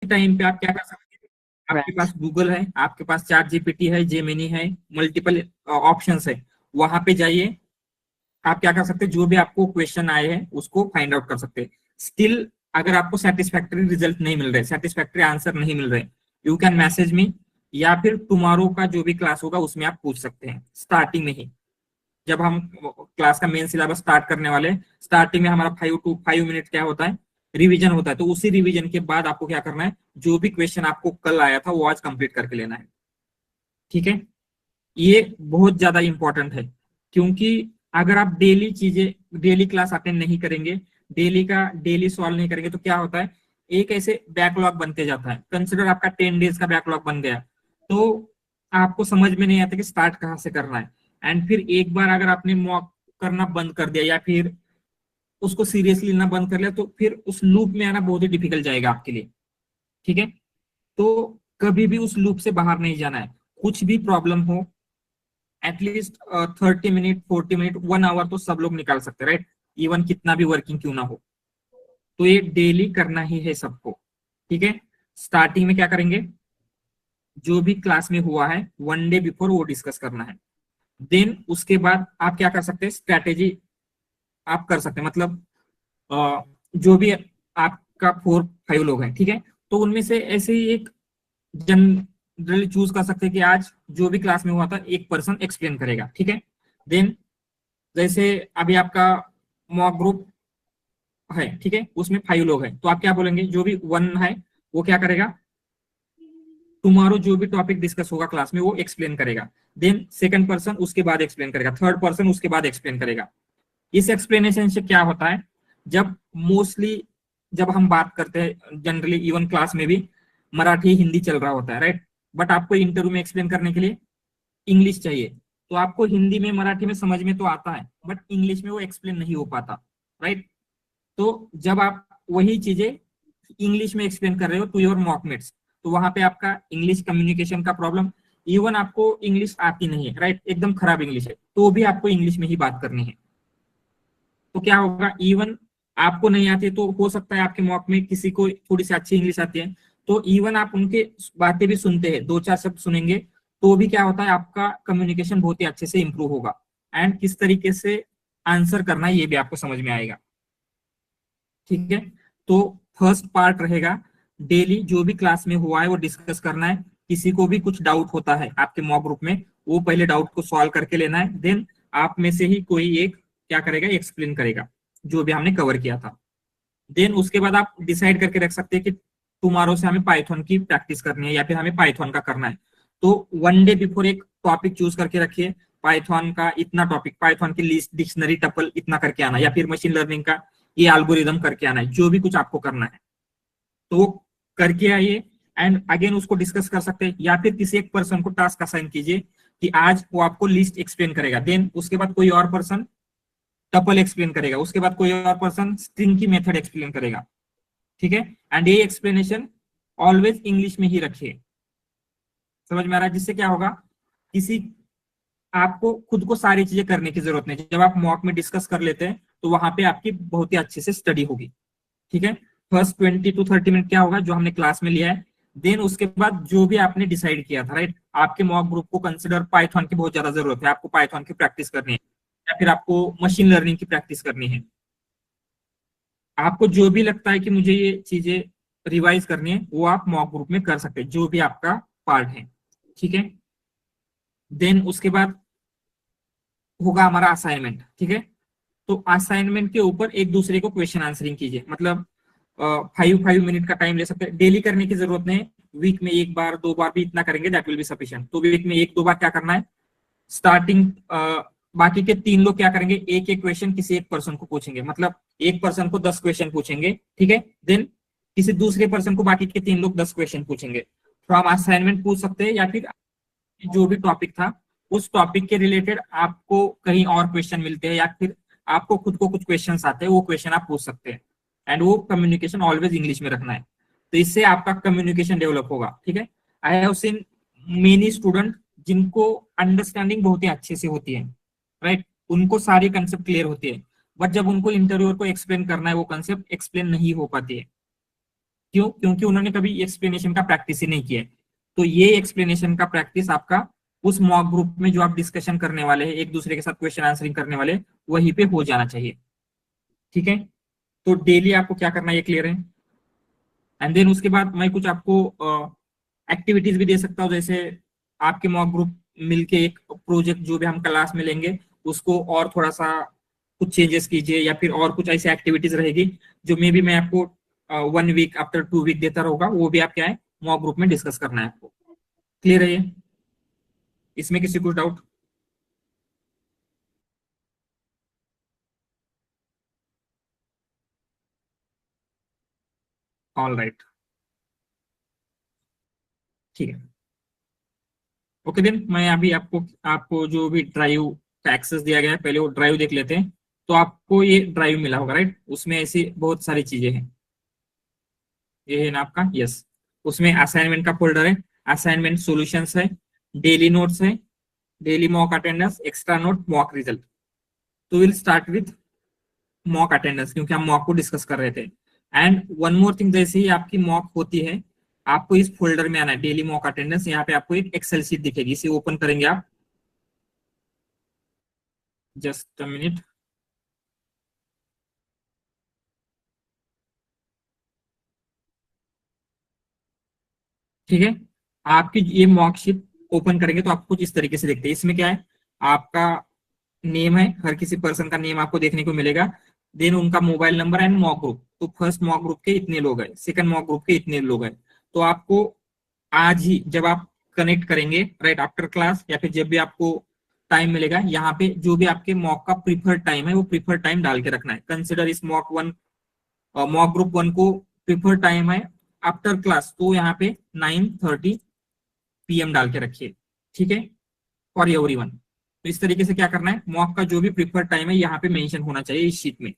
Time पे आप क्या कर सकते हैं, आपके राइट। पास गूगल है, आपके पास चैट जीपीटी है, जेमिनी है, मल्टीपल ऑप्शंस है, वहां पे जाइए। आप क्या कर सकते हैं, जो भी आपको क्वेश्चन आए हैं उसको फाइंड आउट कर सकते हैं। स्टिल अगर आपको सेटिस्फैक्टरी रिजल्ट नहीं मिल रहे, सेटिस्फैक्टरी आंसर नहीं मिल रहे, यू कैन मैसेज मी, या फिर टुमारो का जो भी क्लास होगा उसमें आप पूछ सकते हैं स्टार्टिंग में ही। जब हम क्लास का मेन सिलेबस स्टार्ट करने वाले, स्टार्टिंग में हमारा 5 to 5 मिनट क्या होता है, रिवीजन होता है। तो उसी रिवीजन के बाद आपको क्या करना है, जो भी क्वेश्चन आपको कल आया था वो आज कंप्लीट करके लेना है। ठीक है, ये बहुत ज्यादा इंपॉर्टेंट है, क्योंकि अगर आप डेली चीजें, डेली क्लास अटेंड नहीं करेंगे, डेली का डेली सॉल्व नहीं करेंगे, तो क्या होता है, एक ऐसे बैकलॉग बनते जाता है। कंसिडर आपका 10 डेज का बैकलॉग बन गया, तो आपको समझ में नहीं आता कि स्टार्ट कहाँ से करना है। एंड फिर एक बार अगर आपने मॉक करना बंद कर दिया, या फिर उसको सीरियसली लेना बंद कर लिया, तो फिर उस लूप में आना बहुत ही डिफिकल्ट जाएगा आपके लिए। ठीक है, तो कभी भी उस लूप से बाहर नहीं जाना है। कुछ भी प्रॉब्लम हो, एटलीस्ट 30 मिनट, 40 मिनट, 1 आवर तो सब लोग निकाल सकते हैं, राइट। इवन कितना भी वर्किंग क्यों ना हो, तो ये डेली करना ही है सबको। ठीक है, स्टार्टिंग में क्या करेंगे, जो भी क्लास में हुआ है 1 डे बिफोर वो डिस्कस करना है। देन उसके बाद आप क्या कर सकते हैं, स्ट्रैटेजी आप कर सकते हैं। मतलब जो भी आपका 4 5 लोग हैं, ठीक है, तो उनमें से ऐसे ही एक जनरली चूज कर सकते हैं कि आज जो भी क्लास में हुआ था एक पर्सन एक्सप्लेन करेगा। ठीक है, देन जैसे अभी आपका मॉक ग्रुप है, ठीक है, उसमें 5 लोग हैं, तो आप क्या बोलेंगे, जो भी वन है वो क्या करेगा, तुम्हारो जो भी टॉपिक डिस्कस होगा क्लास में वो एक्सप्लेन करेगा। देन सेकंड पर्सन उसके बाद एक्सप्लेन करेगा, थर्ड पर्सन उसके बाद एक्सप्लेन करेगा। इस एक्सप्लेनेशन से क्या होता है, जब मोस्टली जब हम बात करते हैं जनरली इवन क्लास में भी मराठी हिंदी चल रहा होता है, राइट। बट आपको इंटरव्यू में एक्सप्लेन करने के लिए इंग्लिश चाहिए, तो आपको हिंदी में मराठी में समझ में तो आता है, बट इंग्लिश में वो एक्सप्लेन नहीं हो पाता, राइट। तो जब आप वही चीजें इंग्लिश में एक्सप्लेन कर रहे हो टू योर मॉकमेट्स, तो वहां पे आपका इंग्लिश कम्युनिकेशन का प्रॉब्लम, इवन आपको इंग्लिश आती नहीं है, राइट, एकदम खराब इंग्लिश है, तो भी आपको इंग्लिश में ही बात करनी है। तो क्या होगा, इवन आपको नहीं आती तो हो सकता है आपके मॉक में किसी को थोड़ी सी अच्छी इंग्लिश आती है, तो इवन आप उनके बातें भी सुनते हैं, 2 4 शब्द सुनेंगे, तो भी क्या होता है, आपका कम्युनिकेशन बहुत ही अच्छे से इंप्रूव होगा। एंड किस तरीके से आंसर करना है ये भी आपको समझ में आएगा। ठीक है, तो फर्स्ट पार्ट रहेगा, डेली जो भी क्लास में हुआ है वो डिस्कस करना है। किसी को भी कुछ डाउट होता है आपके मॉक ग्रुप में, वो पहले डाउट को सॉल्व करके लेना है। देन आप में से ही कोई एक क्या करेगा, एक्सप्लेन करेगा जो भी हमने कवर किया था। देन उसके बाद आप डिसाइड करके रख सकते हैं कि टुमारो से हमें पाइथन की प्रैक्टिस करनी है या फिर हमें पाइथन का करना है। तो 1 डे बिफोर एक टॉपिक चूज करके रखिए, पाइथन का इतना टॉपिक, पाइथन की लिस्ट, डिक्शनरी, टपल इतना करके आना, या फिर मशीन लर्निंग का ये एल्गोरिदम करके आना है, जो भी कुछ आपको करना है तो वो करके आइए। एंड अगेन उसको डिस्कस कर सकते हैं, या फिर किसी एक पर्सन को टास्क असाइन कीजिए कि आज वो आपको लिस्ट एक्सप्लेन करेगा। देन उसके बाद कोई और पर्सन टपल एक्सप्लेन करेगा, उसके बाद कोई और पर्सन स्ट्रिंग की मेथड एक्सप्लेन करेगा। ठीक है, एंड ये एक्सप्लेनेशन ऑलवेज इंग्लिश में ही रखिए। समझ में आ रहा है, जिससे क्या होगा, किसी आपको खुद को सारी चीजें करने की जरूरत नहीं, जब आप मॉक में डिस्कस कर लेते हैं तो वहां पे आपकी बहुत ही अच्छे से स्टडी होगी। ठीक है, फर्स्ट 20 to 30 मिनट क्या होगा, जो हमने क्लास में लिया है। देन उसके बाद जो भी आपने डिसाइड किया था, राइट, आपके मॉक ग्रुप को कंसिडर पाइथन की बहुत ज्यादा जरूरत है, आपको पाइथन की प्रैक्टिस करनी है, या फिर आपको मशीन लर्निंग की प्रैक्टिस करनी है। आपको जो भी लगता है कि मुझे ये चीजें रिवाइज करनी है, वो आप मॉक ग्रुप में कर सकते हैं, जो भी आपका पार्ट है। ठीक है, देन उसके बाद होगा हमारा असाइनमेंट। ठीक है, तो असाइनमेंट के ऊपर एक दूसरे को क्वेश्चन आंसरिंग कीजिए। मतलब 5 5 मिनट का टाइम ले सकते हैं, डेली करने की जरूरत नहीं, वीक में 1 बार 2 बार भी इतना करेंगे दैट विल बी सफिशिएंट। तो वीक में 1 2 बार क्या करना है, स्टार्टिंग बाकी के 3 लोग क्या करेंगे, एक एक क्वेश्चन किसी एक पर्सन को पूछेंगे, मतलब एक पर्सन को 10 क्वेश्चन पूछेंगे। ठीक है, देन किसी दूसरे पर्सन को बाकी के 3 लोग 10 क्वेश्चन पूछेंगे। तो हम असाइनमेंट पूछ सकते हैं, या फिर जो भी टॉपिक था उस टॉपिक के रिलेटेड आपको कहीं और क्वेश्चन मिलते हैं, या फिर आपको खुद को कुछ क्वेश्चंस आते हैं, वो क्वेश्चन आप पूछ सकते हैं। एंड वो कम्युनिकेशन ऑलवेज इंग्लिश में रखना है, तो इससे आपका कम्युनिकेशन डेवलप होगा। ठीक है, I have seen many student जिनको अंडरस्टैंडिंग बहुत ही अच्छे से होती है, राइट, उनको सारी कंसेप्ट क्लियर होती है, बट जब उनको इंटरव्यूअर को एक्सप्लेन करना है वो कंसेप्ट एक्सप्लेन नहीं हो पाती है। क्यों? क्योंकि उन्होंने कभी एक्सप्लेनेशन का प्रैक्टिस ही नहीं किया है। तो ये एक्सप्लेनेशन का प्रैक्टिस आपका उस मॉक ग्रुप में जो आप डिस्कशन करने वाले हैं, एक दूसरे के साथ क्वेश्चन आंसरिंग करने वाले, वहीं पे हो जाना चाहिए। ठीक है, तो डेली आपको क्या करना है ये क्लियर है। एंड देन उसके बाद मैं कुछ आपको एक्टिविटीज भी दे सकता हूँ, जैसे आपके मॉक ग्रुप मिलके एक प्रोजेक्ट जो भी हम क्लास में लेंगे उसको और थोड़ा सा कुछ चेंजेस कीजिए, या फिर और कुछ ऐसी एक्टिविटीज रहेगी जो मे बी मैं आपको 1 वीक आफ्टर 2 वीक देता रहूंगा, वो भी आप क्या है मॉक ग्रुप में डिस्कस करना है आपको। क्लियर है ये? इसमें किसी कुछ डाउट? ऑल राइट, ठीक है। ओके देन मैं अभी आपको आपको जो भी ड्राइव का एक्सेस दिया गया है, पहले वो ड्राइव देख लेते हैं। तो आपको ये ड्राइव मिला होगा राइट, उसमें ऐसी बहुत सारी चीजें हैं। ये है ना आपका, यस। उसमें असाइनमेंट का फोल्डर है, असाइनमेंट सॉल्यूशंस है, डेली नोट्स है, daily mock attendance, extra note, mock result. तो will start with mock attendance, क्योंकि हम मॉक को डिस्कस कर रहे थे। एंड वन मोर थिंग, जैसे ही आपकी मॉक होती है आपको इस फोल्डर में आना है, डेली मॉक अटेंडेंस। यहाँ पे आपको एक एक्सेल शीट दिखेगी, इसे ओपन करेंगे आप। Just a minute. ठीक है, आपकी ये मॉकशीट ओपन करेंगे तो आपको कुछ इस तरीके से देखते हैं। इसमें क्या है, आपका नेम है, हर किसी पर्सन का नेम आपको देखने को मिलेगा। देन उनका mobile number and mock group. तो फर्स्ट मॉक ग्रुप के इतने लोग हैं, सेकंड मॉक ग्रुप के इतने लोग हैं। तो आपको आज ही जब आप कनेक्ट करेंगे राइट आफ्टर क्लास, या फिर जब भी आपको टाइम मिलेगा, यहाँ पे जो भी आपके मॉक का प्रीफर्ड टाइम है वो प्रीफर्ड टाइम डाल के रखना है। कंसिडर इस मॉक ग्रुप 1 को प्रीफर्ड टाइम है आफ्टर क्लास, तो यहाँ पे 9:30 PM डाल के रखिए। ठीक है, फॉर एवरीवन। तो इस तरीके से क्या करना है, मॉक का जो भी प्रीफर्ड टाइम है यहाँ पे मेंशन होना चाहिए इस शीट में।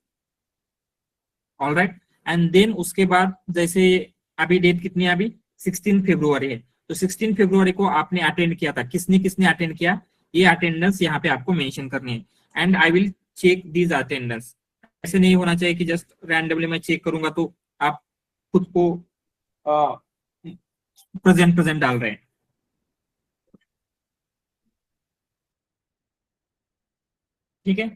ऑल राइट, एंड देन उसके बाद जैसे अभी डेट कितनी है, अभी 16 फरवरी है। तो 16 फरवरी को आपने अटेंड किया था, किसने किसने अटेंड किया, ये अटेंडेंस यहाँ पे आपको मेंशन करनी है। And I will check these attendance. ऐसे नहीं होना चाहिए कि जस्ट रैंडमली मैं चेक करूंगा तो आप खुद को प्रेजेंट प्रेजेंट डाल रहे हैं। ठीक है,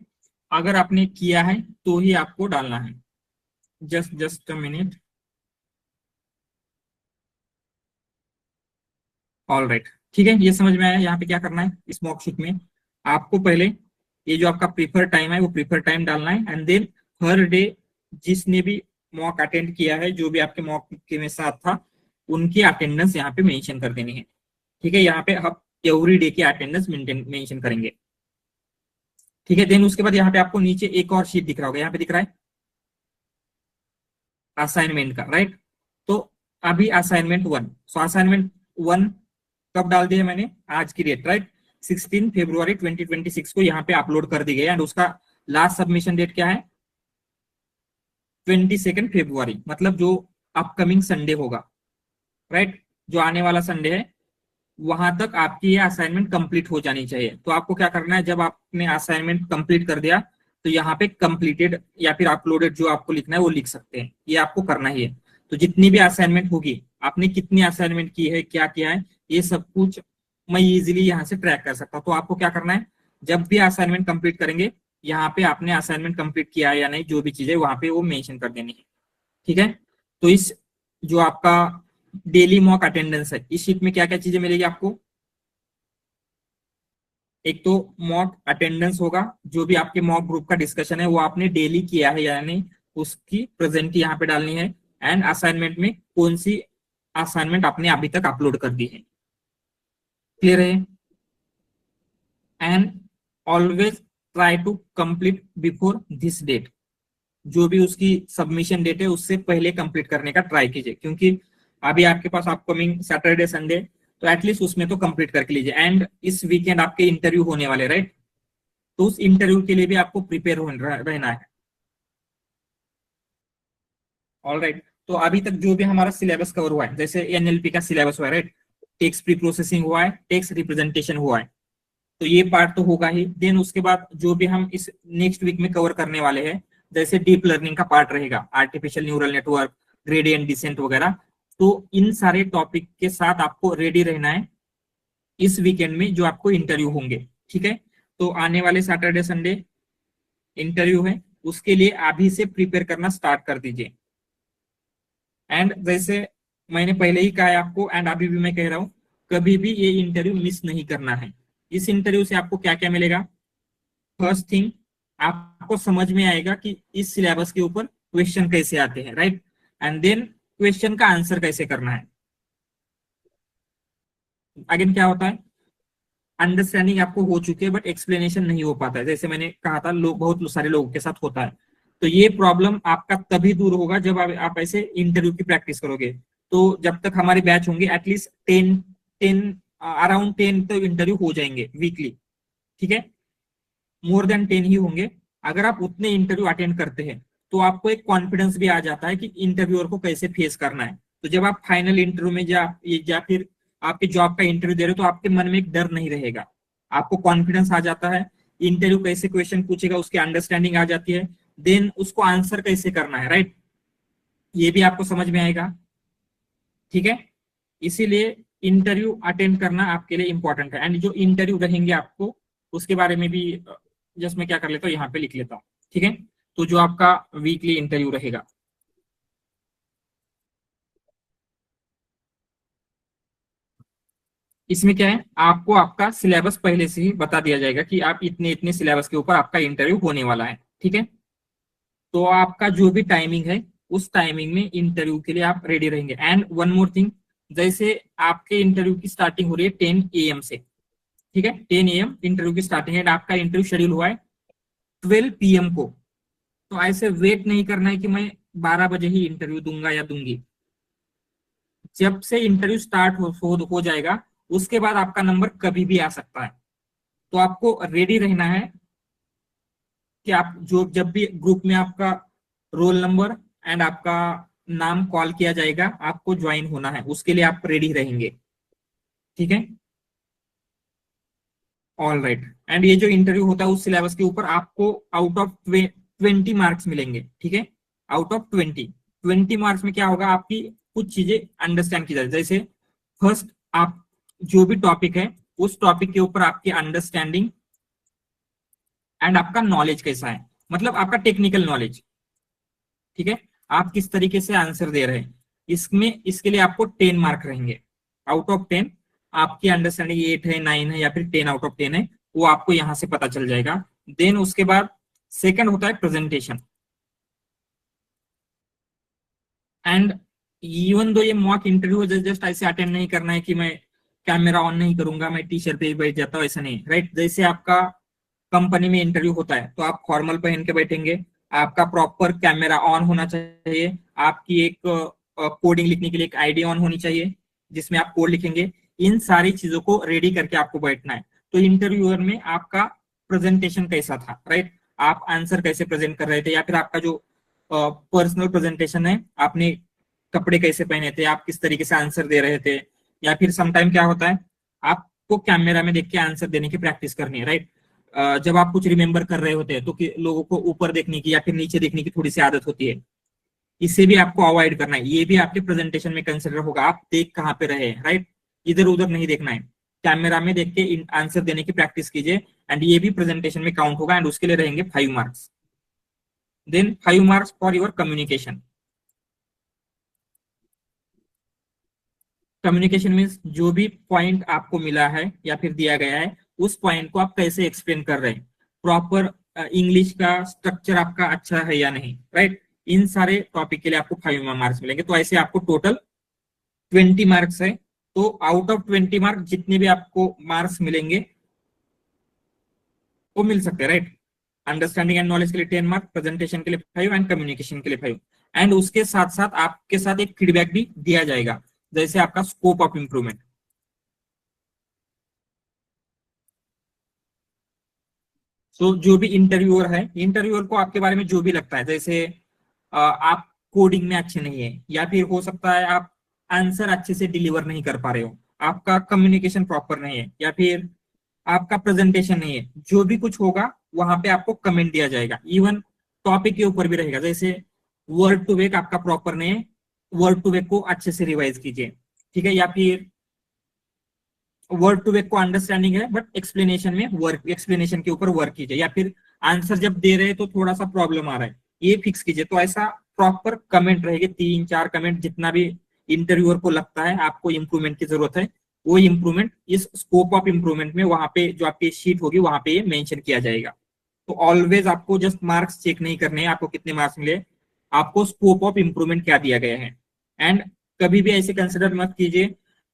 अगर आपने किया है तो ही आपको डालना है। Just a minute. All right, ठीक है, ये समझ में आया। यहाँ पे क्या करना है, इस मॉकशीट में आपको पहले ये जो आपका प्रीफर टाइम है वो प्रीफर टाइम डालना है। एंड देन हर डे जिसने भी मॉक अटेंड किया है, जो भी आपके मॉक के में साथ था, उनकी अटेंडेंस यहाँ पे मेंशन कर देनी है। ठीक है, यहाँ पे आप एवरी डे की अटेंडेंस मेंशन करेंगे। ठीक है, देन उसके बाद यहाँ पे आपको नीचे एक और शीट दिख रहा होगा, यहाँ पे दिख रहा है असाइनमेंट का राइट। तो अभी असाइनमेंट 1, सो असाइनमेंट 1 कब डाल दिया मैंने, आज की डेट राइट, 16 फरवरी 2026 को यहाँ पे अपलोड कर दी गई। एंड उसका लास्ट सबमिशन डेट क्या है, 22 फरवरी, मतलब जो अपकमिंग संडे होगा राइट, जो आने वाला संडे है, वहां तक आपकी ये असाइनमेंट कंप्लीट हो जानी चाहिए। तो आपको क्या करना है, जब आपने असाइनमेंट कंप्लीट कर दिया तो यहाँ पे कंप्लीटेड या फिर अपलोडेड जो आपको लिखना है वो लिख सकते हैं, ये आपको करना ही है। तो जितनी भी असाइनमेंट होगी, आपने कितनी असाइनमेंट की है, क्या किया है, ये सब कुछ मैं इजीली यहाँ से ट्रैक कर सकता हूँ। तो आपको क्या करना है, जब भी असाइनमेंट कंप्लीट करेंगे, यहाँ पे आपने असाइनमेंट कंप्लीट किया है या नहीं, जो भी चीजें वहां पे वो मेंशन कर देनी है। ठीक है, तो इस जो आपका डेली मॉक अटेंडेंस है, इस शीट में क्या क्या चीजें मिलेगी आपको, एक तो मॉक अटेंडेंस होगा, जो भी आपके मॉक ग्रुप का डिस्कशन है वो आपने डेली किया है या नहीं, उसकी प्रेजेंट यहाँ पे डालनी है। एंड असाइनमेंट में कौन सी असाइनमेंट आपने अभी तक अपलोड कर दी है। क्लियर है? And always try to complete before this date, जो भी उसकी सबमिशन डेट है उससे पहले कंप्लीट करने का ट्राई कीजिए, क्योंकि अभी आपके पास अपकमिंग सैटरडे संडे, तो एटलीस्ट उसमें तो कंप्लीट करके लीजिए। एंड इस वीकेंड आपके इंटरव्यू होने वाले राइट, तो उस इंटरव्यू के लिए भी आपको प्रिपेयर रहना है। ऑल राइट, तो अभी तक जो भी हमारा सिलेबस कवर हुआ है, जैसे एनएलपी का सिलेबस हुआ है राइट, टेक्स्ट प्री प्रोसेसिंग हुआ है, टेक्स्ट रिप्रेजेंटेशन हुआ है, तो ये पार्ट तो होगा ही। देन उसके बाद जो भी हम इस नेक्स्ट वीक में कवर करने वाले हैं, जैसे डीप लर्निंग का पार्ट रहेगा, artificial neural network, gradient descent वगैरह। तो इन सारे टॉपिक के साथ आपको रेडी रहना है इस वीकेंड में जो आपको इंटरव्यू होंगे, ठीक है। तो आने वाले सैटरडे संडे इंटरव्यू है, उसके लिए अभी से प्रिपेयर करना स्टार्ट कर दीजिए। एंड जैसे मैंने पहले ही कहा है आपको, एंड अभी भी मैं कह रहा हूं, कभी भी ये इंटरव्यू मिस नहीं करना है। इस इंटरव्यू से आपको क्या क्या मिलेगा? फर्स्ट थिंग, आपको समझ में आएगा कि इस सिलेबस के ऊपर क्वेश्चन कैसे आते हैं, राइट। एंड देन क्वेश्चन का आंसर कैसे करना है। अगेन क्या होता है, अंडरस्टैंडिंग आपको हो चुकी है बट एक्सप्लेनेशन नहीं हो पाता है, जैसे मैंने कहा था लोग, बहुत सारे लोगों के साथ होता है। तो ये प्रॉब्लम आपका तभी दूर होगा जब आप ऐसे इंटरव्यू की प्रैक्टिस करोगे। तो जब तक हमारे बैच होंगे एटलीस्ट 10 अराउंड 10 तो इंटरव्यू हो जाएंगे वीकली, ठीक है। मोर देन 10 ही होंगे। अगर आप उतने इंटरव्यू अटेंड करते हैं तो आपको एक कॉन्फिडेंस भी आ जाता है कि इंटरव्यूअर को कैसे फेस करना है। तो जब आप फाइनल इंटरव्यू में या फिर आपके जॉब का इंटरव्यू दे रहे हो तो आपके मन में एक डर नहीं रहेगा, आपको कॉन्फिडेंस आ जाता है। इंटरव्यू कैसे क्वेश्चन पूछेगा उसकी अंडरस्टैंडिंग आ जाती है, देन उसको आंसर कैसे करना है, राइट, ये भी आपको समझ में आएगा, ठीक है। इसीलिए इंटरव्यू अटेंड करना आपके लिए इंपॉर्टेंट है। एंड जो इंटरव्यू रहेंगे आपको उसके बारे में भी जस्ट मैं क्या कर लेता हूँ, यहाँ पे लिख लेता हूँ, ठीक है। तो जो आपका वीकली इंटरव्यू रहेगा, इसमें क्या है, आपको आपका सिलेबस पहले से ही बता दिया जाएगा कि आप इतने इतने सिलेबस के ऊपर आपका इंटरव्यू होने वाला है, ठीक है। तो आपका जो भी टाइमिंग है उस टाइमिंग में इंटरव्यू के लिए आप रेडी रहेंगे। एंड वन मोर थिंग, जैसे आपके इंटरव्यू की स्टार्टिंग हो रही है 10 AM से, ठीक है, 10 AM इंटरव्यू की स्टार्टिंग है। आपका इंटरव्यू शेड्यूल हुआ है 12 PM को। तो ऐसे वेट नहीं करना है कि मैं 12 बजे ही इंटरव्यू दूंगा या दूंगी। जब से इंटरव्यू स्टार्ट हो जाएगा उसके बाद आपका नंबर कभी भी आ सकता है। तो आपको रेडी रहना है कि आप जो जब भी ग्रुप में आपका रोल नंबर एंड आपका नाम कॉल किया जाएगा आपको ज्वाइन होना है, उसके लिए आप रेडी रहेंगे, ठीक है। All right. एंड ये जो इंटरव्यू होता है उस सिलेबस के ऊपर आपको आउट ऑफ 20 मार्क्स मिलेंगे, ठीक है। आउट ऑफ 20 में क्या होगा, आपकी कुछ चीजें अंडरस्टैंड की जाए। जैसे फर्स्ट, आप जो भी टॉपिक है उस टॉपिक के ऊपर आपकी अंडरस्टैंडिंग एंड आपका नॉलेज कैसा है, मतलब आपका टेक्निकल नॉलेज, ठीक है। आप किस तरीके से आंसर दे रहे हैं, इसमें इसके लिए आपको 10 मार्क रहेंगे। आउट ऑफ 10 आपकी अंडरस्टैंडिंग 8 है, 9 है या फिर 10 आउट ऑफ 10 है, वो आपको यहां से पता चल जाएगा। देन उसके बाद सेकंड होता है प्रेजेंटेशन। एंड इवन दो ये मॉक इंटरव्यू जस्ट ऐसे अटेंड नहीं करना है कि मैं कैमरा ऑन नहीं करूंगा, मैं टी शर्ट पे ही बैठ जाता हूँ, ऐसा नहीं, राइट। जैसे आपका कंपनी में इंटरव्यू होता है तो आप फॉर्मल पहन के बैठेंगे, आपका प्रॉपर कैमरा ऑन होना चाहिए, आपकी एक कोडिंग लिखने के लिए एक आईडी ऑन होनी चाहिए जिसमें आप कोड लिखेंगे। इन सारी चीजों को रेडी करके आपको बैठना है। तो इंटरव्यूअर में आपका प्रेजेंटेशन कैसा था, राइट, आप आंसर कैसे प्रेजेंट कर रहे थे, या फिर आपका जो पर्सनल प्रेजेंटेशन है, आपने कपड़े कैसे पहने थे, आप किस तरीके से आंसर दे रहे थे। या फिर समटाइम क्या होता है, आपको कैमरा में देख के आंसर देने की प्रैक्टिस करनी है, राइट। जब आप कुछ रिमेंबर कर रहे होते हैं तो लोगों को ऊपर देखने की या फिर नीचे देखने की थोड़ी सी आदत होती है, इससे भी आपको अवॉइड करना है। ये भी आपके प्रेजेंटेशन में कंसिडर होगा, आप देख कहाँ पे रहे, राइट, इधर उधर नहीं देखना है, कैमरा में देख के आंसर देने की प्रैक्टिस कीजिए। एंड ये भी प्रेजेंटेशन में काउंट होगा एंड उसके लिए रहेंगे 5 marks. Then 5 marks for your communication. Communication means जो भी पॉइंट आपको मिला है या फिर दिया गया है उस पॉइंट को आप कैसे एक्सप्लेन कर रहे हैं, प्रॉपर इंग्लिश का स्ट्रक्चर आपका अच्छा है या नहीं, राइट। इन सारे टॉपिक के लिए आपको 5 मार्क्स मिलेंगे। तो ऐसे आपको टोटल 20 मार्क्स है। तो आउट ऑफ 20 मार्क्स जितने भी आपको मार्क्स मिलेंगे वो मिल सकते हैं, राइट। अंडरस्टैंडिंग एंड नॉलेज के लिए 10 मार्क्स, प्रेजेंटेशन के लिए 5 एंड कम्युनिकेशन के लिए 5। एंड उसके साथ साथ आपके साथ एक फीडबैक भी दिया जाएगा, जैसे आपका स्कोप ऑफ इंप्रूवमेंट। सो जो भी इंटरव्यूअर है, इंटरव्यूअर को आपके बारे में जो भी लगता है, जैसे आप कोडिंग में अच्छे नहीं है, या फिर हो सकता है आप आंसर अच्छे से डिलीवर नहीं कर पा रहे हो, आपका कम्युनिकेशन प्रॉपर नहीं है, या फिर आपका प्रेजेंटेशन नहीं है, जो भी कुछ होगा वहां पे आपको कमेंट दिया जाएगा। इवन टॉपिक के ऊपर भी रहेगा, जैसे वर्ड टू वेक आपका प्रॉपर नहीं है, वर्ड टू वेक को अच्छे से रिवाइज कीजिए, ठीक है। या फिर वर्ड टू वेक को अंडरस्टैंडिंग है बट एक्सप्लेनेशन में वर्क, एक्सप्लेनेशन के ऊपर वर्क कीजिए। या फिर आंसर जब दे रहे हैं तो थोड़ा सा प्रॉब्लम आ रहा है, ये फिक्स कीजिए। तो ऐसा प्रॉपर कमेंट रहेंगे, 3-4 कमेंट, जितना भी इंटरव्यूअर को लगता है आपको इंप्रूवमेंट की जरूरत है, वो इंप्रूवमेंट इस स्कोप ऑफ इंप्रूवमेंट में वहां पे जो आपकी शीट होगी वहां पे ये मेंशन किया जाएगा। तो ऑलवेज आपको जस्ट मार्क्स चेक नहीं करने हैं, आपको कितने मार्क्स मिले, आपको स्कोप ऑफ इंप्रूवमेंट क्या दिया गया है। एंड कभी भी ऐसे कंसिडर मत कीजिए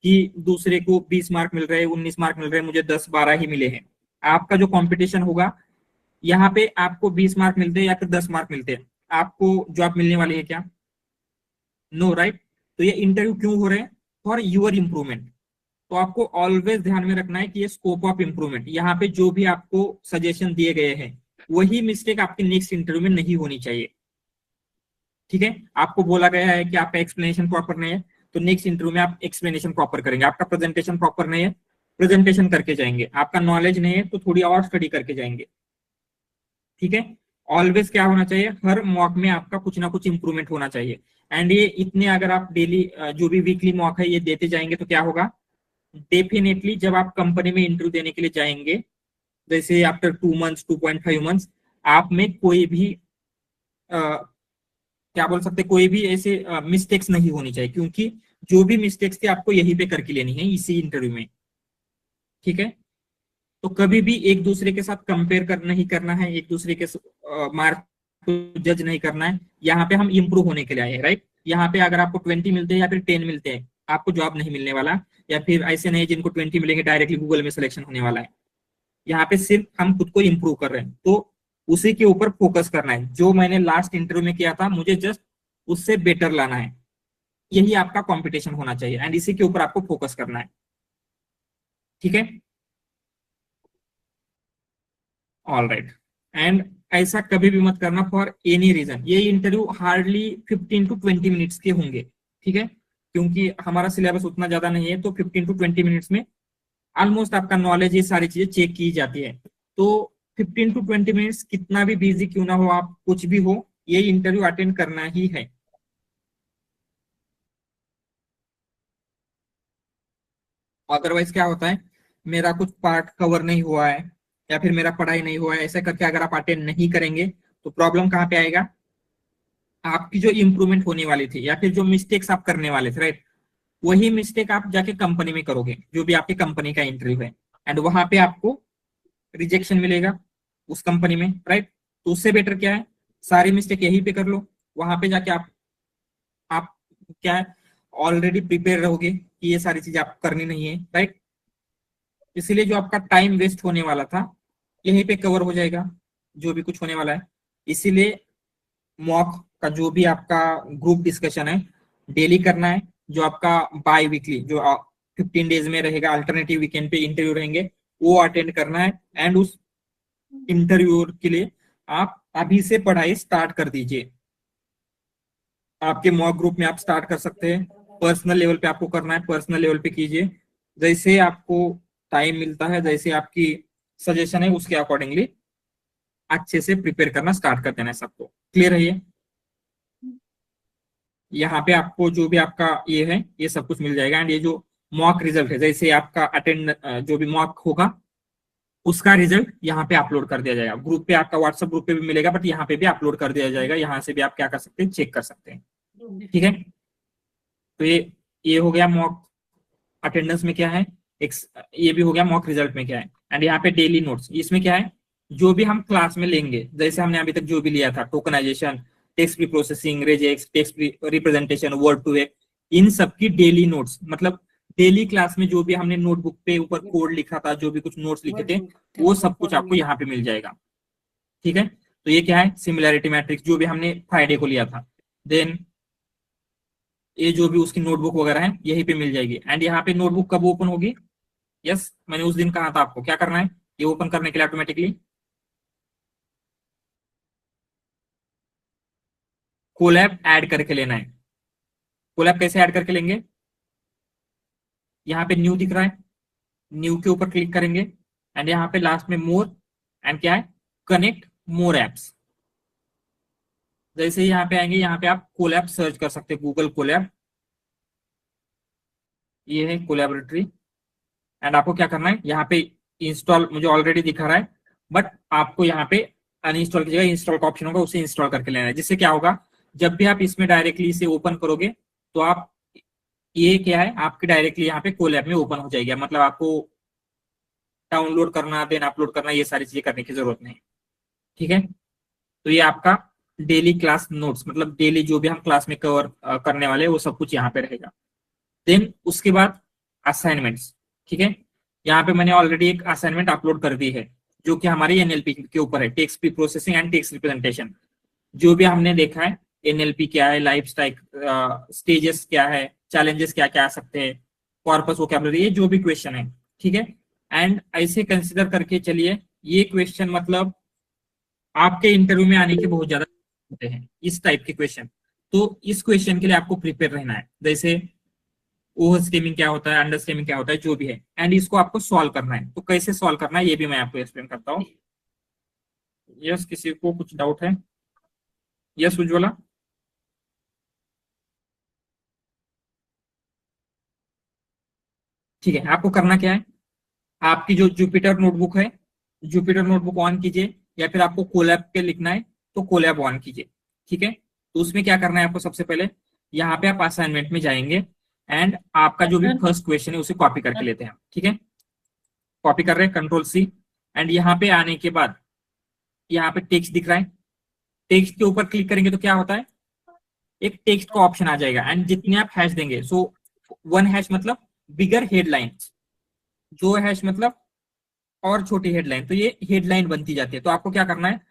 कि दूसरे को 20 मार्क मिल रहे हैं, 19 मार्क मिल रहे हैं, मुझे 10-12 ही मिले हैं। आपका जो कंपटीशन होगा, यहाँ पे आपको 20 मार्क मिलते हैं या फिर 10 मार्क मिलते हैं, आपको जॉब मिलने वाली है क्या? No, right. तो ये इंटरव्यू क्यों हो रहे हैं? For your improvement. तो आपको ऑलवेज ध्यान में रखना है कि ये स्कोप ऑफ इंप्रूवमेंट, यहाँ पे जो भी आपको सजेशन दिए गए हैं वही मिस्टेक आपके नेक्स्ट इंटरव्यू में नहीं होनी चाहिए, ठीक है। आपको बोला गया है कि आपका एक्सप्लेनेशन प्रॉपर नहीं है, तो नेक्स्ट इंटरव्यू में आप एक्सप्लेनेशन प्रॉपर करेंगे। आपका प्रेजेंटेशन प्रॉपर नहीं है, प्रेजेंटेशन करके जाएंगे। आपका नॉलेज नहीं है तो थोड़ी और स्टडी करके जाएंगे, ठीक है। ऑलवेज क्या होना चाहिए, हर मॉक में आपका कुछ ना कुछ इंप्रूवमेंट होना चाहिए। एंड ये इतने अगर आप डेली जो भी वीकली मॉक है ये देते जाएंगे तो क्या होगा, डेफिनेटली जब आप कंपनी में इंटरव्यू देने के लिए जाएंगे, जैसे आफ्टर 2 मंथ्स, 2.5 मंथ्स, आप में कोई भी क्या बोल सकते, कोई भी ऐसे मिस्टेक्स नहीं होनी चाहिए, क्योंकि जो भी मिस्टेक्स थी आपको यहीं पे करके लेनी है इसी इंटरव्यू में, ठीक है। तो कभी भी एक दूसरे के साथ कंपेयर कर नहीं करना है, एक दूसरे के मार्क को जज नहीं करना है। यहाँ पे हम इंप्रूव होने के लिए आए हैं, राइट। यहाँ पे अगर आपको 20 मिलते हैं या फिर 10 मिलते हैं, आपको जॉब नहीं मिलने वाला। या फिर ऐसे नहीं जिनको 20 मिलेंगे डायरेक्टली गूगल में सिलेक्शन होने वाला है। यहाँ पे सिर्फ हम खुद को इम्प्रूव कर रहे हैं, तो उसी के ऊपर फोकस करना है। जो मैंने लास्ट इंटरव्यू में किया था, मुझे जस्ट उससे बेटर लाना है, यही आपका कंपटीशन होना चाहिए। एंड इसी के ऊपर आपको फोकस करना है, ठीक है। All right. एंड ऐसा कभी भी मत करना फॉर एनी रीजन। ये इंटरव्यू हार्डली 15 to 20 मिनट्स के होंगे, ठीक है। क्योंकि हमारा सिलेबस उतना ज्यादा नहीं है, तो 15 to 20 मिनट्स में ऑलमोस्ट आपका नॉलेज, ये सारी चीजें चेक की जाती है। तो 15 to 20 मिनट्स, कितना भी बिजी क्यों ना हो आप, कुछ भी हो, ये इंटरव्यू अटेंड करना ही है। अदरवाइज क्या होता है, मेरा कुछ पार्ट कवर नहीं हुआ है या फिर मेरा पढ़ाई नहीं हुआ है, ऐसा करके अगर आप अटेंड नहीं करेंगे तो प्रॉब्लम कहाँ पे आएगा, आपकी जो इंप्रूवमेंट होने वाली थी या फिर जो मिस्टेक्स आप करने वाले थे, राइट, वही मिस्टेक आप जाके कंपनी में करोगे, जो भी आपकी कंपनी का इंटरव्यू है। एंड वहां पे आपको रिजेक्शन मिलेगा उस कंपनी में, राइट। तो उससे बेटर क्या है, सारी मिस्टेक यहीं पे कर लो, वहां पे जाके आप क्या है, ऑलरेडी प्रिपेयर रहोगे कि ये सारी चीजें आपको करनी नहीं है, राइट। इसलिए जो आपका टाइम वेस्ट होने वाला था यहीं पे कवर हो जाएगा, जो भी कुछ होने वाला है। इसीलिए मॉक का जो भी आपका ग्रुप डिस्कशन है डेली करना है। जो आपका बाय वीकली जो 15 डेज में रहेगा, अल्टरनेटिव वीकेंड पे इंटरव्यू रहेंगे, वो अटेंड करना है। एंड उस इंटरव्यू के लिए आप अभी से पढ़ाई स्टार्ट कर दीजिए। आपके मॉक ग्रुप में आप स्टार्ट कर सकते हैं, पर्सनल लेवल पे आपको करना है, पर्सनल लेवल पे कीजिए। जैसे आपको टाइम मिलता है, जैसे आपकी सजेशन है, उसके अकॉर्डिंगली अच्छे से प्रिपेयर करना स्टार्ट कर देना है सबको। क्लियर है ये? यहाँ पे आपको जो भी आपका ये है ये सब कुछ मिल जाएगा। एंड ये जो मॉक रिजल्ट है, जैसे आपका अटेंड जो भी मॉक होगा उसका रिजल्ट यहाँ पे अपलोड कर दिया जाएगा ग्रुप पे, आपका व्हाट्सएप ग्रुप पे भी मिलेगा, बट यहाँ पे भी अपलोड कर दिया जाएगा। यहाँ से भी आप क्या कर सकते हैं, चेक कर सकते हैं, ठीक है। तो ये हो गया मॉक अटेंडेंस में क्या है, एक ये भी हो गया मॉक रिजल्ट में क्या है। एंड यहाँ पे डेली नोट्स, इसमें क्या है, जो भी हम क्लास में लेंगे, जैसे हमने अभी तक जो भी लिया था, tokenization, text pre processing, regex, text representation, word to vec, इन सब की डेली नोट्स, मतलब डेली क्लास में जो भी हमने नोटबुक पे ऊपर कोड लिखा था, जो भी कुछ नोट्स लिखे थे, वो सब कुछ आपको यहाँ पे मिल जाएगा, ठीक है। तो ये क्या है, सिमिलैरिटी मैट्रिक्स जो भी हमने फ्राइडे को लिया था। देन ये जो भी उसकी नोटबुक वगैरह है यहीं पे मिल जाएगी। एंड यहाँ पे नोटबुक कब ओपन होगी, यस, मैंने उस दिन कहा था आपको क्या करना है, ये ओपन करने के लिए ऑटोमेटिकली कोलैब ऐड करके लेना है। कोलैब कैसे ऐड करके लेंगे, यहाँ पे न्यू दिख रहा है, न्यू के ऊपर क्लिक करेंगे। एंड यहाँ पे लास्ट में मोर, एंड क्या है, कनेक्ट मोर एप्स। जैसे ही यहाँ पे आएंगे, यहाँ पे आप कोलैब सर्च कर सकते हैं, गूगल कोलैब, ये है कोलैबोरेटरी। एंड आपको क्या करना है, यहाँ पे इंस्टॉल मुझे ऑलरेडी दिखा रहा है, बट आपको यहाँ पे अनइंस्टॉल की जगह इंस्टॉल का ऑप्शन होगा, उसे इंस्टॉल करके लेना है। जिससे क्या होगा, जब भी आप इसमें डायरेक्टली इसे ओपन करोगे तो आप, ये क्या है, आपके डायरेक्टली यहाँ पे कोलैब में ओपन हो जाएगा। मतलब आपको डाउनलोड करना, देन अपलोड करना, ये सारी चीजें करने की जरूरत नहीं। ठीक है, तो ये आपका डेली क्लास नोट्स, मतलब डेली जो भी हम क्लास में कवर करने वाले हैं वो सब कुछ यहाँ पे रहेगा। देन उसके बाद असाइनमेंट्स। ठीक है, यहाँ पे मैंने ऑलरेडी एक असाइनमेंट अपलोड कर दी है, जो कि हमारे एनएलपी के ऊपर है, text pre processing and text representation. जो भी हमने देखा है, एनएलपी क्या है, लाइफ स्टाइल स्टेजेस क्या है, चैलेंजेस क्या क्या आ सकते हैं, कॉर्पस वोकैबुलरी, ये जो भी क्वेश्चन है। ठीक है, एंड ऐसे कंसिडर करके चलिए, ये क्वेश्चन मतलब आपके इंटरव्यू में आने के बहुत ज्यादा होते हैं इस टाइप के क्वेश्चन। तो इस क्वेश्चन के लिए आपको प्रिपेयर रहना है। जैसे ओवर स्टेमिंग क्या होता है, अंडर स्टेमिंग क्या होता है, जो भी है, एंड इसको आपको सॉल्व करना है। तो कैसे सॉल्व करना है ये भी मैं आपको एक्सप्लेन करता हूँ। यस, किसी को कुछ डाउट है? यस उज्ज्वला। ठीक है, आपको करना क्या है, आपकी जो जुपिटर नोटबुक है, जुपिटर नोटबुक ऑन कीजिए, या फिर आपको कोलैब पे लिखना है तो कोलैब ऑन कीजिए। ठीक है, तो उसमें क्या करना है आपको, सबसे पहले यहाँ पे आप असाइनमेंट में जाएंगे, एंड आपका जो भी फर्स्ट क्वेश्चन है उसे कॉपी करके लेते हैं। ठीक है, कॉपी कर रहे हैं, कंट्रोल सी, एंड यहाँ पे आने के बाद यहाँ पे टेक्स्ट दिख रहा है, टेक्स्ट के ऊपर क्लिक करेंगे तो क्या होता है, एक टेक्स्ट का ऑप्शन आ जाएगा, एंड जितने आप हैश देंगे, सो वन हैश मतलब बिगर हेडलाइन, दो हैश मतलब और छोटी हेडलाइन, तो ये हेडलाइन बनती जाती है। तो आपको क्या करना है,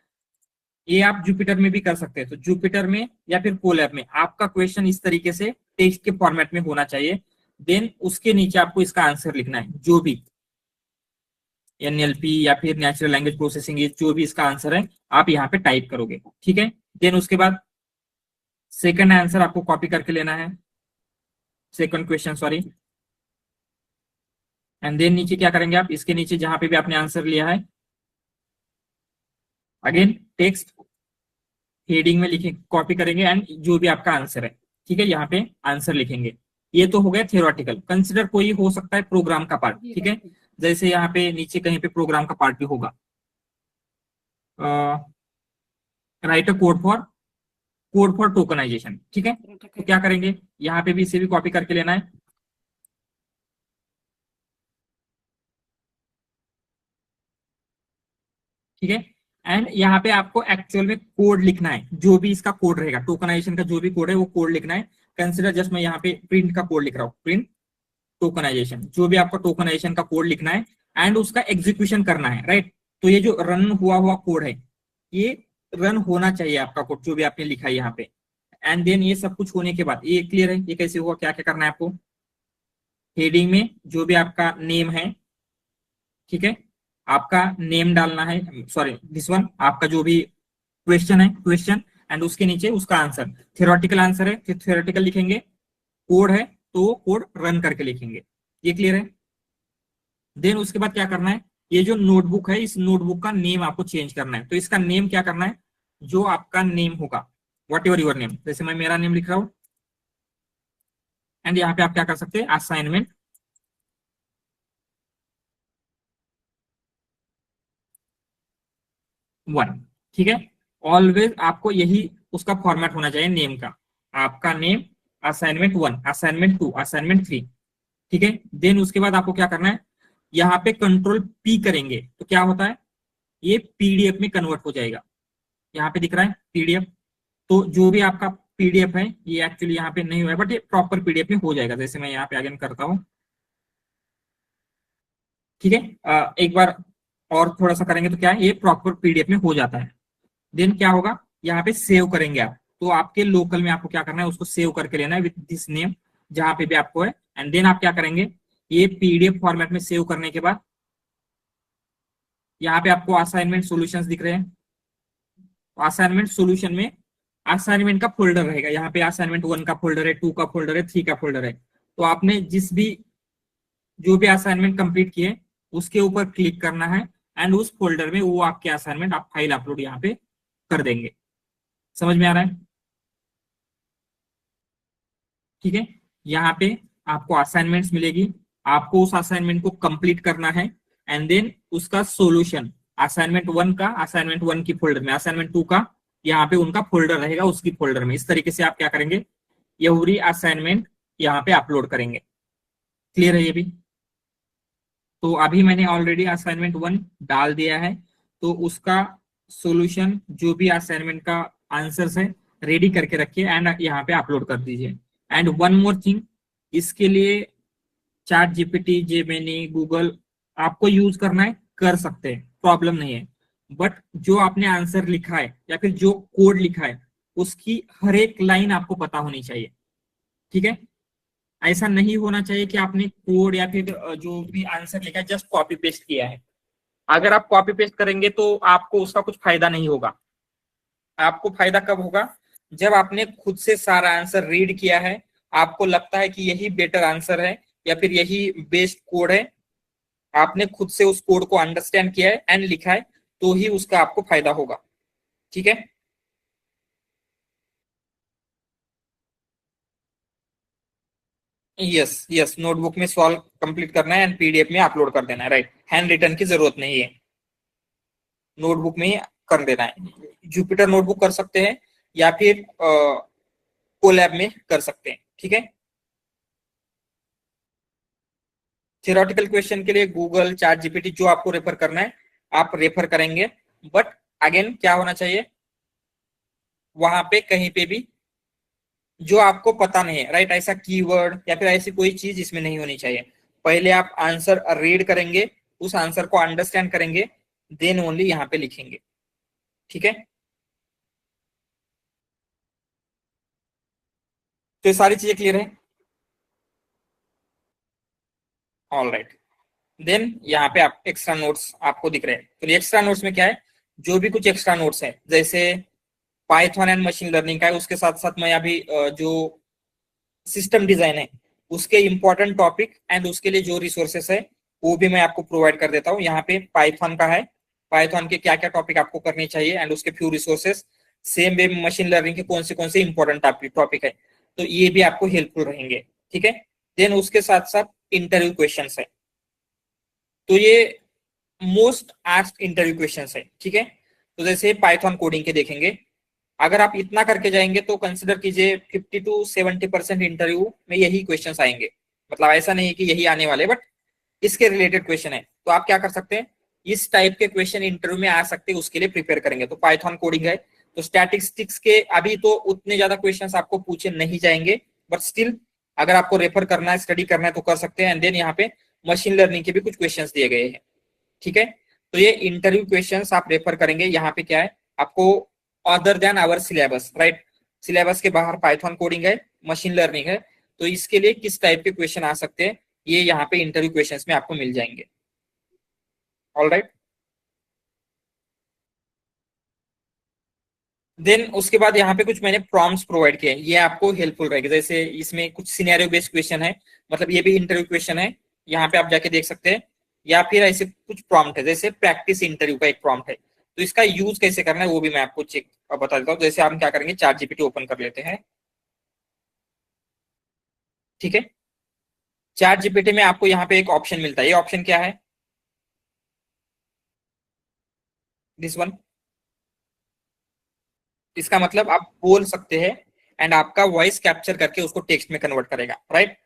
ये आप जुपिटर में भी कर सकते हैं, तो जुपिटर में या फिर कोलैब में आपका क्वेश्चन इस तरीके से टेक्स्ट के फॉर्मेट में होना चाहिए। देन उसके नीचे आपको इसका आंसर लिखना है, जो भी एनएलपी या फिर नेचुरल लैंग्वेज प्रोसेसिंग, ये जो भी इसका आंसर है आप यहाँ पे टाइप करोगे। ठीक है, देन उसके बाद सेकंड आंसर आपको कॉपी करके लेना है, second question sorry, and then नीचे क्या करेंगे आप, इसके नीचे जहां पे भी आपने आंसर लिया है, अगेन टेक्स्ट हेडिंग में लिखे, कॉपी करेंगे, एंड जो भी आपका आंसर है, ठीक है, यहाँ पे आंसर लिखेंगे। ये तो हो गया थियोरेटिकल। कंसिडर कोई हो सकता है प्रोग्राम का पार्ट। ठीक है, जैसे यहाँ पे नीचे कहीं पे प्रोग्राम का पार्ट भी होगा, write a code for tokenization. ठीक है, तो क्या करेंगे, यहाँ पे भी इसे भी कॉपी करके लेना है, ठीक है, एंड यहाँ पे आपको एक्चुअल में कोड लिखना है, जो भी इसका कोड रहेगा, टोकनाइजेशन का जो भी कोड है वो कोड लिखना है। कंसिडर जस्ट मैं यहाँ पे प्रिंट का कोड लिख रहा हूँ, प्रिंट टोकनाइजेशन, जो भी आपका टोकनाइजेशन का कोड लिखना है, एंड उसका एग्जीक्यूशन करना है, राइट। तो ये जो रन हुआ हुआ कोड है, ये रन होना चाहिए आपका कोड, जो भी आपने लिखा है यहाँ पे। एंड देन ये सब कुछ होने के बाद, ये क्लियर है ये कैसे हुआ, क्या क्या करना है आपको, हेडिंग में जो भी आपका नेम है, ठीक है, आपका नेम डालना है, सॉरी दिस वन, आपका जो भी क्वेश्चन है क्वेश्चन, एंड उसके नीचे उसका आंसर, थियोरेटिकल आंसर है तो थियोरेटिकल लिखेंगे, कोड है तो कोड रन करके लिखेंगे। ये क्लियर है? देन उसके बाद क्या करना है, ये जो नोटबुक है, इस नोटबुक का नेम आपको चेंज करना है। तो इसका नेम क्या करना है, जो आपका नेम होगा, वॉट एवर योर नेम, जैसे मैं मेरा नेम लिख रहा हूं, एंड यहाँ पे आप क्या कर सकते हैं, असाइनमेंट 1। ठीक है, ऑलवेज आपको यही उसका फॉर्मेट होना चाहिए नेम का, आपका नेम, असाइनमेंट 1, असाइनमेंट 2, असाइनमेंट 3। ठीक है, देन उसके बाद आपको क्या करना है, यहाँ पे कंट्रोल पी करेंगे तो क्या होता है, ये पीडीएफ में कन्वर्ट हो जाएगा। यहाँ पे दिख रहा है पीडीएफ, तो जो भी आपका पीडीएफ है, ये एक्चुअली यहाँ पे नहीं हुआ है, बट ये प्रॉपर पीडीएफ में हो जाएगा। जैसे मैं यहाँ पे आगे करता हूँ, ठीक है, एक बार और थोड़ा सा करेंगे तो क्या है, ये प्रॉपर पीडीएफ में हो जाता है। देन क्या होगा, यहाँ पे सेव करेंगे आप, तो आपके लोकल में आपको क्या करना है, उसको सेव करके लेना है विद दिस नेम, जहां पे भी आपको है। एंड देन आप क्या करेंगे, ये पीडीएफ फॉर्मेट में सेव करने के बाद यहाँ पे आपको असाइनमेंट सॉल्यूशंस दिख रहे हैं, असाइनमेंट सॉल्यूशन में असाइनमेंट का फोल्डर रहेगा, यहाँ पे असाइनमेंट 1 का फोल्डर है, 2 का फोल्डर है, 3 का फोल्डर है। तो आपने जिस भी जो भी असाइनमेंट कंप्लीट किए उसके ऊपर क्लिक करना है, एंड उस फोल्डर में वो आपके असाइनमेंट आप फाइल अपलोड यहाँ पे कर देंगे। समझ में आ रहा है? ठीक है, यहाँ पे आपको असाइनमेंट्स मिलेगी, आपको उस असाइनमेंट को कंप्लीट करना है एंड देन उसका सॉल्यूशन असाइनमेंट वन की फोल्डर में, असाइनमेंट टू का यहाँ पे उनका फोल्डर रहेगा, उसकी फोल्डर में। इस तरीके से आप क्या करेंगे, एवरी असाइनमेंट यहाँ पे अपलोड करेंगे। क्लियर है ये भी? तो अभी मैंने ऑलरेडी असाइनमेंट वन डाल दिया है, तो उसका सॉल्यूशन जो भी असाइनमेंट का आंसर्स है रेडी करके रखिए एंड यहाँ पे अपलोड कर दीजिए। एंड वन मोर थिंग, इसके लिए चैट जीपीटी, जेमिनी, गूगल आपको यूज करना है, कर सकते हैं, प्रॉब्लम नहीं है। बट जो आपने आंसर लिखा है या फिर जो कोड लिखा है उसकी हर एक लाइन आपको पता होनी चाहिए। ठीक है, ऐसा नहीं होना चाहिए कि आपने कोड या फिर जो भी आंसर लिखा है जस्ट कॉपी पेस्ट किया है। अगर आप कॉपी पेस्ट करेंगे तो आपको उसका कुछ फायदा नहीं होगा। आपको फायदा कब होगा, जब आपने खुद से सारा आंसर रीड किया है, आपको लगता है कि यही बेटर आंसर है या फिर यही बेस्ट कोड है, आपने खुद से उस कोड को अंडरस्टैंड किया है एंड लिखा है, तो ही उसका आपको फायदा होगा। ठीक है, यस यस, नोटबुक में सॉल्व कंप्लीट करना है एंड पीडीएफ में अपलोड कर देना है, राइट। हैंड रिटन की जरूरत नहीं है, नोटबुक में ही कर देना है। जुपिटर नोटबुक कर सकते हैं या फिर कोलैब में कर सकते हैं। ठीक है, थियोरेटिकल क्वेश्चन के लिए गूगल, चैट जीपीटी जो आपको रेफर करना है आप रेफर करेंगे। बट अगेन क्या होना चाहिए, वहां पे कहीं पे भी जो आपको पता नहीं है, राइट, ऐसा कीवर्ड या फिर ऐसी कोई चीज इसमें नहीं होनी चाहिए। पहले आप आंसर रीड करेंगे, उस आंसर को अंडरस्टैंड करेंगे, देन ओनली यहाँ पे लिखेंगे। ठीक है, तो ये सारी चीजें क्लियर है? ऑल राइट, देन यहाँ पे आप एक्स्ट्रा नोट्स आपको दिख रहे हैं। तो एक्स्ट्रा नोट्स में क्या है, जो भी कुछ एक्स्ट्रा नोट्स है, जैसे पाइथन एंड मशीन लर्निंग का है, उसके साथ साथ मैं अभी जो सिस्टम डिजाइन है उसके इंपॉर्टेंट टॉपिक एंड उसके लिए जो रिसोर्सेस है वो भी मैं आपको प्रोवाइड कर देता हूँ। यहाँ पे पाइथन का है, पाइथन के क्या क्या टॉपिक आपको करने चाहिए एंड उसके few resources. Same way machine learning के कौन से इंपॉर्टेंट टॉपिक है, तो ये भी आपको हेल्पफुल रहेंगे। ठीक है, देन उसके साथ साथ इंटरव्यू क्वेश्चन है, तो ये मोस्ट आस्क्ड इंटरव्यू क्वेश्चन है। ठीक है, तो जैसे पाइथन कोडिंग के देखेंगे, अगर आप इतना करके जाएंगे तो कंसिडर कीजिए 50 to 70% इंटरव्यू में यही क्वेश्चंस आएंगे। मतलब ऐसा नहीं कि यही आने वाले, बट इसके रिलेटेड क्वेश्चन है, तो आप क्या कर सकते हैं, इस टाइप के क्वेश्चन इंटरव्यू में आ सकते हैं, उसके लिए प्रिपेयर करेंगे। तो पाइथन कोडिंग है, तो स्टैटिस्टिक्स के अभी तो उतने ज्यादा क्वेश्चंस आपको पूछे नहीं जाएंगे, बट स्टिल अगर आपको रेफर करना है, स्टडी करना है तो कर सकते हैं। एंड देन यहाँ पे मशीन लर्निंग के भी कुछ क्वेश्चन दिए गए हैं। ठीक है, तो ये इंटरव्यू क्वेश्चंस आप रेफर करेंगे। यहाँ पे क्या है आपको, other than our syllabus, right, syllabus के बाहर पाइथन कोडिंग है, मशीन लर्निंग है, तो इसके लिए किस टाइप के क्वेश्चन आ सकते हैं ये यहाँ पे इंटरव्यू क्वेश्चंस में आपको मिल जाएंगे। ऑल राइट, देन उसके बाद यहाँ पे कुछ मैंने प्रॉम्प्ट्स प्रोवाइड किए हैं, ये आपको हेल्पफुल रहेगा। जैसे इसमें कुछ सिनेरियो बेस्ड क्वेश्चन है, मतलब ये भी इंटरव्यू क्वेश्चन है, यहाँ पे आप जाके देख सकते हैं। या फिर ऐसे कुछ प्रॉम्प्ट है, जैसे प्रैक्टिस इंटरव्यू का एक प्रॉम्प्ट है, तो इसका यूज कैसे करना है वो भी मैं आपको चेक बता देता हूँ। जैसे हम क्या करेंगे, चैट जीपीटी ओपन कर लेते हैं। ठीक है, चैट जीपीटी में आपको यहाँ पे एक ऑप्शन मिलता है, ये ऑप्शन क्या है, दिस वन। इसका मतलब आप बोल सकते हैं एंड आपका वॉइस कैप्चर करके उसको टेक्स्ट में कन्वर्ट करेगा, राइट।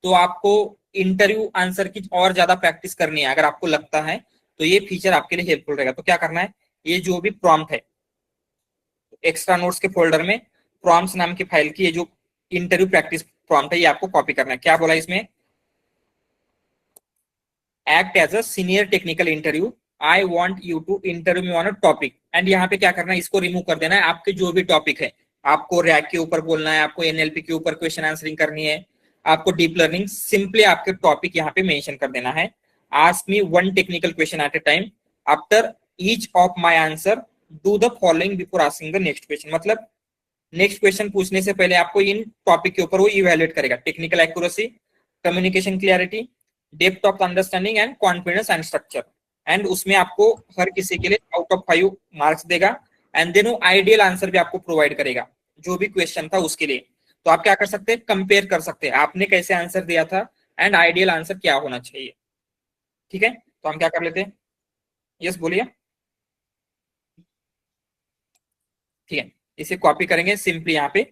तो आपको इंटरव्यू आंसर की और ज्यादा प्रैक्टिस करनी है अगर आपको लगता है, तो ये फीचर आपके लिए हेल्पफुल रहेगा। तो क्या करना है, ये जो भी प्रॉम्प्ट है, एक्स्ट्रा नोट्स के फोल्डर में प्रॉम्प्ट्स नाम की फाइल की ये जो इंटरव्यू प्रैक्टिस प्रॉम्प्ट है, ये आपको कॉपी करना है। क्या बोला इसमें, act as a senior technical interview, I want you to interview me on a topic. And यहाँ पे क्या करना है, इसको रिमूव कर देना है। आपके जो भी टॉपिक है, आपको रैक के ऊपर बोलना है, आपको एनएलपी के ऊपर क्वेश्चन आंसरिंग करनी है, आपको डीप लर्निंग, सिंपली आपके टॉपिक यहाँ पे मेंशन कर देना है। Ask me one technical question at a time, after each of my answer do the following before asking the next question. मतलब नेक्स्ट क्वेश्चन पूछने से पहले आपको इन टॉपिक के ऊपर वो इवेल्युएट करेगा, technical accuracy, communication clarity, depth of understanding and confidence and structure. And उसमें आपको हर किसी के लिए आउट ऑफ 5 मार्क्स देगा। एंड देन वो आइडियल आंसर भी आपको प्रोवाइड करेगा जो भी क्वेश्चन था उसके लिए। तो आप क्या कर सकते हैं, कंपेयर कर सकते हैं आपने कैसे आंसर दिया था एंड आइडियल आंसर क्या होना चाहिए। ठीक है, तो हम क्या कर लेते हैं, यस बोलिए। ठीक है, इसे कॉपी करेंगे, सिंपली यहाँ पे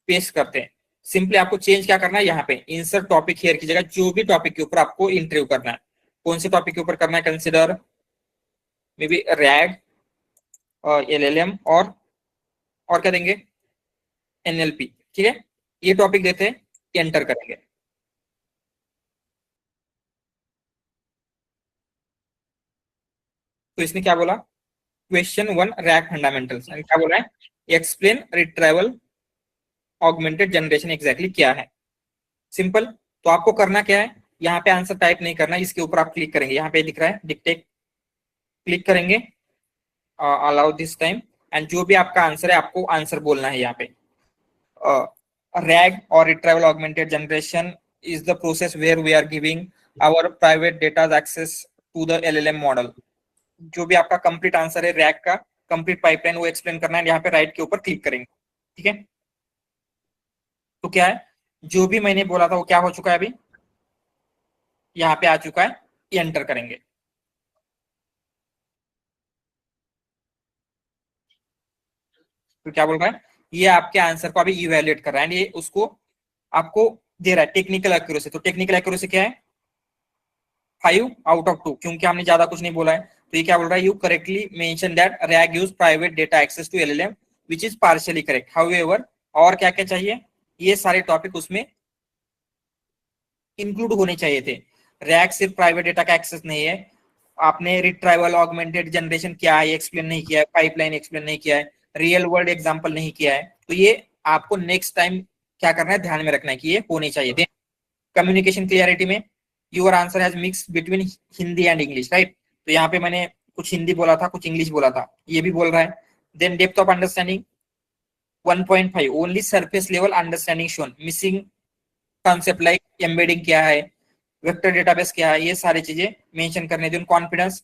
पेस्ट करते हैं। सिंपली आपको चेंज क्या करना है, यहाँ पे इंसर्ट टॉपिक हियर की जगह जो भी टॉपिक के ऊपर आपको इंटरव्यू करना है, कौन से टॉपिक के ऊपर करना है, कंसिडर मे बी रैग और एलएलएम और क्या देंगे, एनएलपी। ठीक है, ये टॉपिक देते हैं, एंटर करेंगे। तो इसने क्या बोला, क्वेश्चन 1 रैग फंडामेंटल्स, क्या बोला है, explain retrieval augmented generation exactly क्या है। सिंपल। तो आपको करना क्या है, यहाँ पे आंसर टाइप नहीं करना, इसके ऊपर आप क्लिक करेंगे, यहाँ पे दिख रहा है डिक्टेट, क्लिक करेंगे, अलाउ दिस टाइम, एंड जो भी आपका आंसर है आपको आंसर बोलना है यहाँ पे। RAG or retrieval augmented generation is the process where we are giving our private data access to the LLM model। जो भी आपका कंप्लीट आंसर है रैग का कंप्लीट पाइपलाइन वो एक्सप्लेन करना है, यहाँ पे राइट के ऊपर क्लिक करेंगे। ठीक है, तो क्या है, जो भी मैंने बोला था वो क्या हो चुका है, अभी यहाँ पे आ चुका है, ये एंटर करेंगे। तो क्या बोल रहा है, ये आपके आंसर को अभी इवेल्युएट कर रहा है, ये उसको आपको दे रहा है टेक्निकल एक्यूरेसी। तो टेक्निकल एक्यूरेसी क्या है, 5/2, क्योंकि हमने ज्यादा कुछ नहीं बोला है। तो ये क्या बोल रहा है, you correctly mention that RAG use private data access to LLM which is partially correct, however और क्या क्या चाहिए, ये सारे टॉपिक उसमें इंक्लूड होने चाहिए थे। रैग सिर्फ प्राइवेट डेटा का एक्सेस नहीं है, आपने रिट्राइवल ऑगमेंटेड जनरेशन क्या है एक्सप्लेन नहीं किया है, पाइपलाइन एक्सप्लेन नहीं किया है, रियल वर्ल्ड एग्जांपल नहीं किया है। तो ये आपको नेक्स्ट टाइम क्या करना है, ध्यान में रखना है कि ये होने चाहिए। कम्युनिकेशन क्लियरिटी में your answer has mix between Hindi and English, right. तो यहाँ पे मैंने कुछ हिंदी बोला था कुछ इंग्लिश बोला था, ये भी बोल रहा है। Then depth of understanding 1.5, only surface level understanding shown, missing concept like embedding क्या है, वेक्टर डेटाबेस क्या है, ये सारी चीजें मेंशन करने then. Confidence,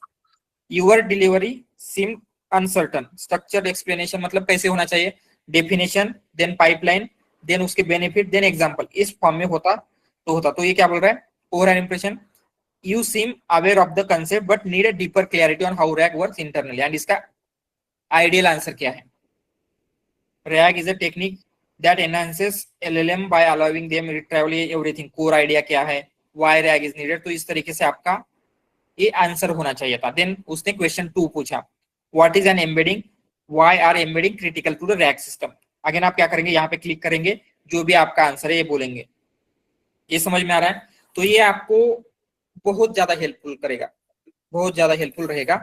your delivery seem uncertain, structured explanation मतलब कैसे होना चाहिए, डेफिनेशन देन पाइपलाइन देन उसके बेनिफिट देन एग्जांपल, इस फॉर्म में होता तो होता। तो ये क्या बोल रहा है, overall impression, you seem aware of the concept but need a deeper clarity on how RAG works internally, and इसका आइडियल आंसर क्या है, RAG is a technique that enhances LLM by allowing them retrieval everything, core idea क्या है, why rag is needed. तो इस तरीके से आपका ये आंसर होना चाहिए था। देन उसने क्वेश्चन 2 पूछा, what is an embedding, why are embedding critical to the RAG system. Again आप क्या करेंगे, यहाँ पे क्लिक करेंगे, जो भी आपका आंसर है ये बोलेंगे। ये समझ में आ रहा है, तो ये आपको बहुत ज्यादा हेल्पफुल करेगा, बहुत ज्यादा हेल्पफुल रहेगा।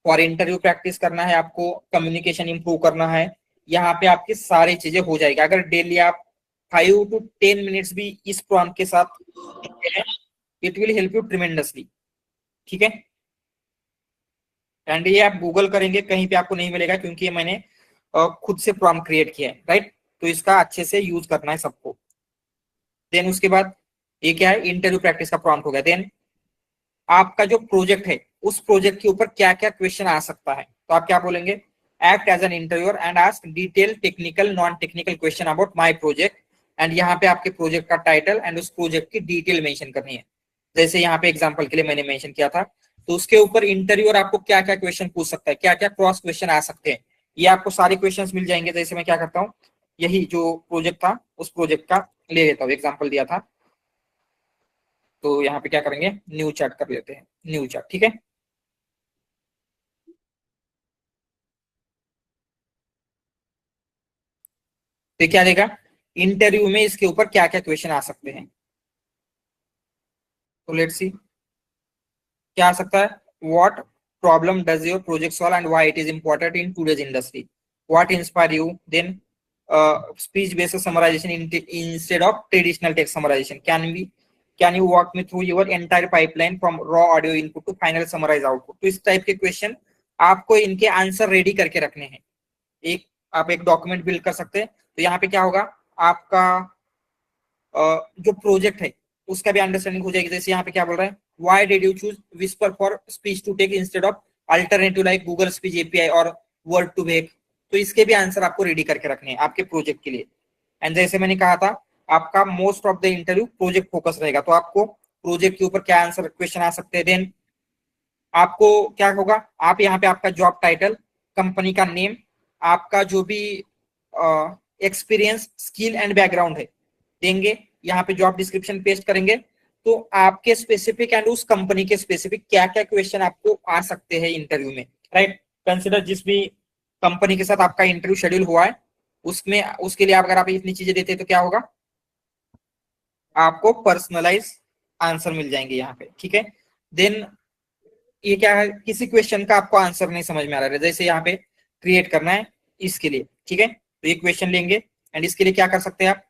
फॉर इंटरव्यू प्रैक्टिस करना है आपको, कम्युनिकेशन इंप्रूव करना है, यहाँ पे आपकी सारी चीजें हो जाएगी। अगर डेली आप 5 to 10 मिनट्स भी इस प्रॉम्प्ट के साथ, it will help you tremendously. ठीक है, एंड ये आप गूगल करेंगे कहीं पे आपको नहीं मिलेगा, क्योंकि ये मैंने खुद से प्रॉम्प्ट क्रिएट किया है, राइट। तो इसका अच्छे से यूज करना है सबको। देन उसके बाद ये क्या है, इंटरव्यू प्रैक्टिस का प्रॉम्प्ट हो गया। देन आपका जो प्रोजेक्ट है उस प्रोजेक्ट के ऊपर क्या क्या क्वेश्चन आ सकता है, तो आप क्या बोलेंगे, act as an interviewer and ask detail technical non technical question about my project, and यहाँ पे आपके प्रोजेक्ट का टाइटल एंड उस प्रोजेक्ट की डिटेल मेंशन करनी है। जैसे यहाँ पे एग्जांपल के लिए मैंने मेंशन किया था, तो उसके ऊपर इंटरव्यूअर आपको क्या क्या क्वेश्चन पूछ सकता है, क्या क्या क्रॉस क्वेश्चन आ सकते हैं, ये आपको सारे क्वेश्चन मिल जाएंगे। जैसे मैं क्या करता हूँ, यही जो प्रोजेक्ट था उस प्रोजेक्ट का ले लेता हूँ, एग्जाम्पल दिया था। तो यहाँ पे क्या करेंगे, न्यू चैट कर लेते हैं, न्यू चैट। ठीक है, तो क्या देगा, इंटरव्यू में इसके ऊपर क्या क्या क्वेश्चन आ सकते हैं। तो लेट्स सी क्या आ सकता है, what problem does your project solve and why it is important in today's industry, what inspire you, then speech based summarization instead of traditional text summarization, can you walk me through your entire pipeline from raw audio input to final summarize output. तो इस type के question आपको इनके answer ready करके रखने हैं। एक आप एक डॉक्यूमेंट बिल्ड कर सकते हैं। तो यहाँ पे क्या होगा, आपका जो प्रोजेक्ट है उसका भी अंडरस्टैंडिंग हो जाएगी। जैसे यहाँ पे क्या बोल रहा है, why did you choose Whisper for speech to text instead of alternative like Google speech API और वर्ड टू वेक। तो इसके भी आंसर आपको रेडी करके रखने हैं आपके प्रोजेक्ट के लिए। एंड जैसे मैंने कहा था, आपका most of the interview project focus रहेगा, तो आपको प्रोजेक्ट के ऊपर क्या आंसर क्वेश्चन आ सकते हैं। देन आपको क्या होगा, आप यहाँ पे आपका जॉब टाइटल, कंपनी का नेम, आपका जो भी एक्सपीरियंस, स्किल एंड बैकग्राउंड है देंगे, यहाँ पे जॉब डिस्क्रिप्शन पेस्ट करेंगे। तो आपके स्पेसिफिक एंड उस कंपनी के स्पेसिफिक क्या क्या क्वेश्चन आपको आ सकते हैं इंटरव्यू में, राइट। कंसिडर जिस भी कंपनी के साथ आपका इंटरव्यू शेड्यूल हुआ है, उसमें उसके लिए अगर आप इतनी चीजें देते हैं तो क्या होगा, आपको पर्सनलाइज आंसर मिल जाएंगे यहाँ पे, ठीक है। देन ये क्या है, किसी क्वेश्चन का आपको आंसर नहीं समझ में आ रहा है, जैसे यहाँ पे क्रिएट करना है इसके लिए, ठीक है। तो ये क्वेश्चन लेंगे एंड इसके लिए क्या कर सकते हैं आप,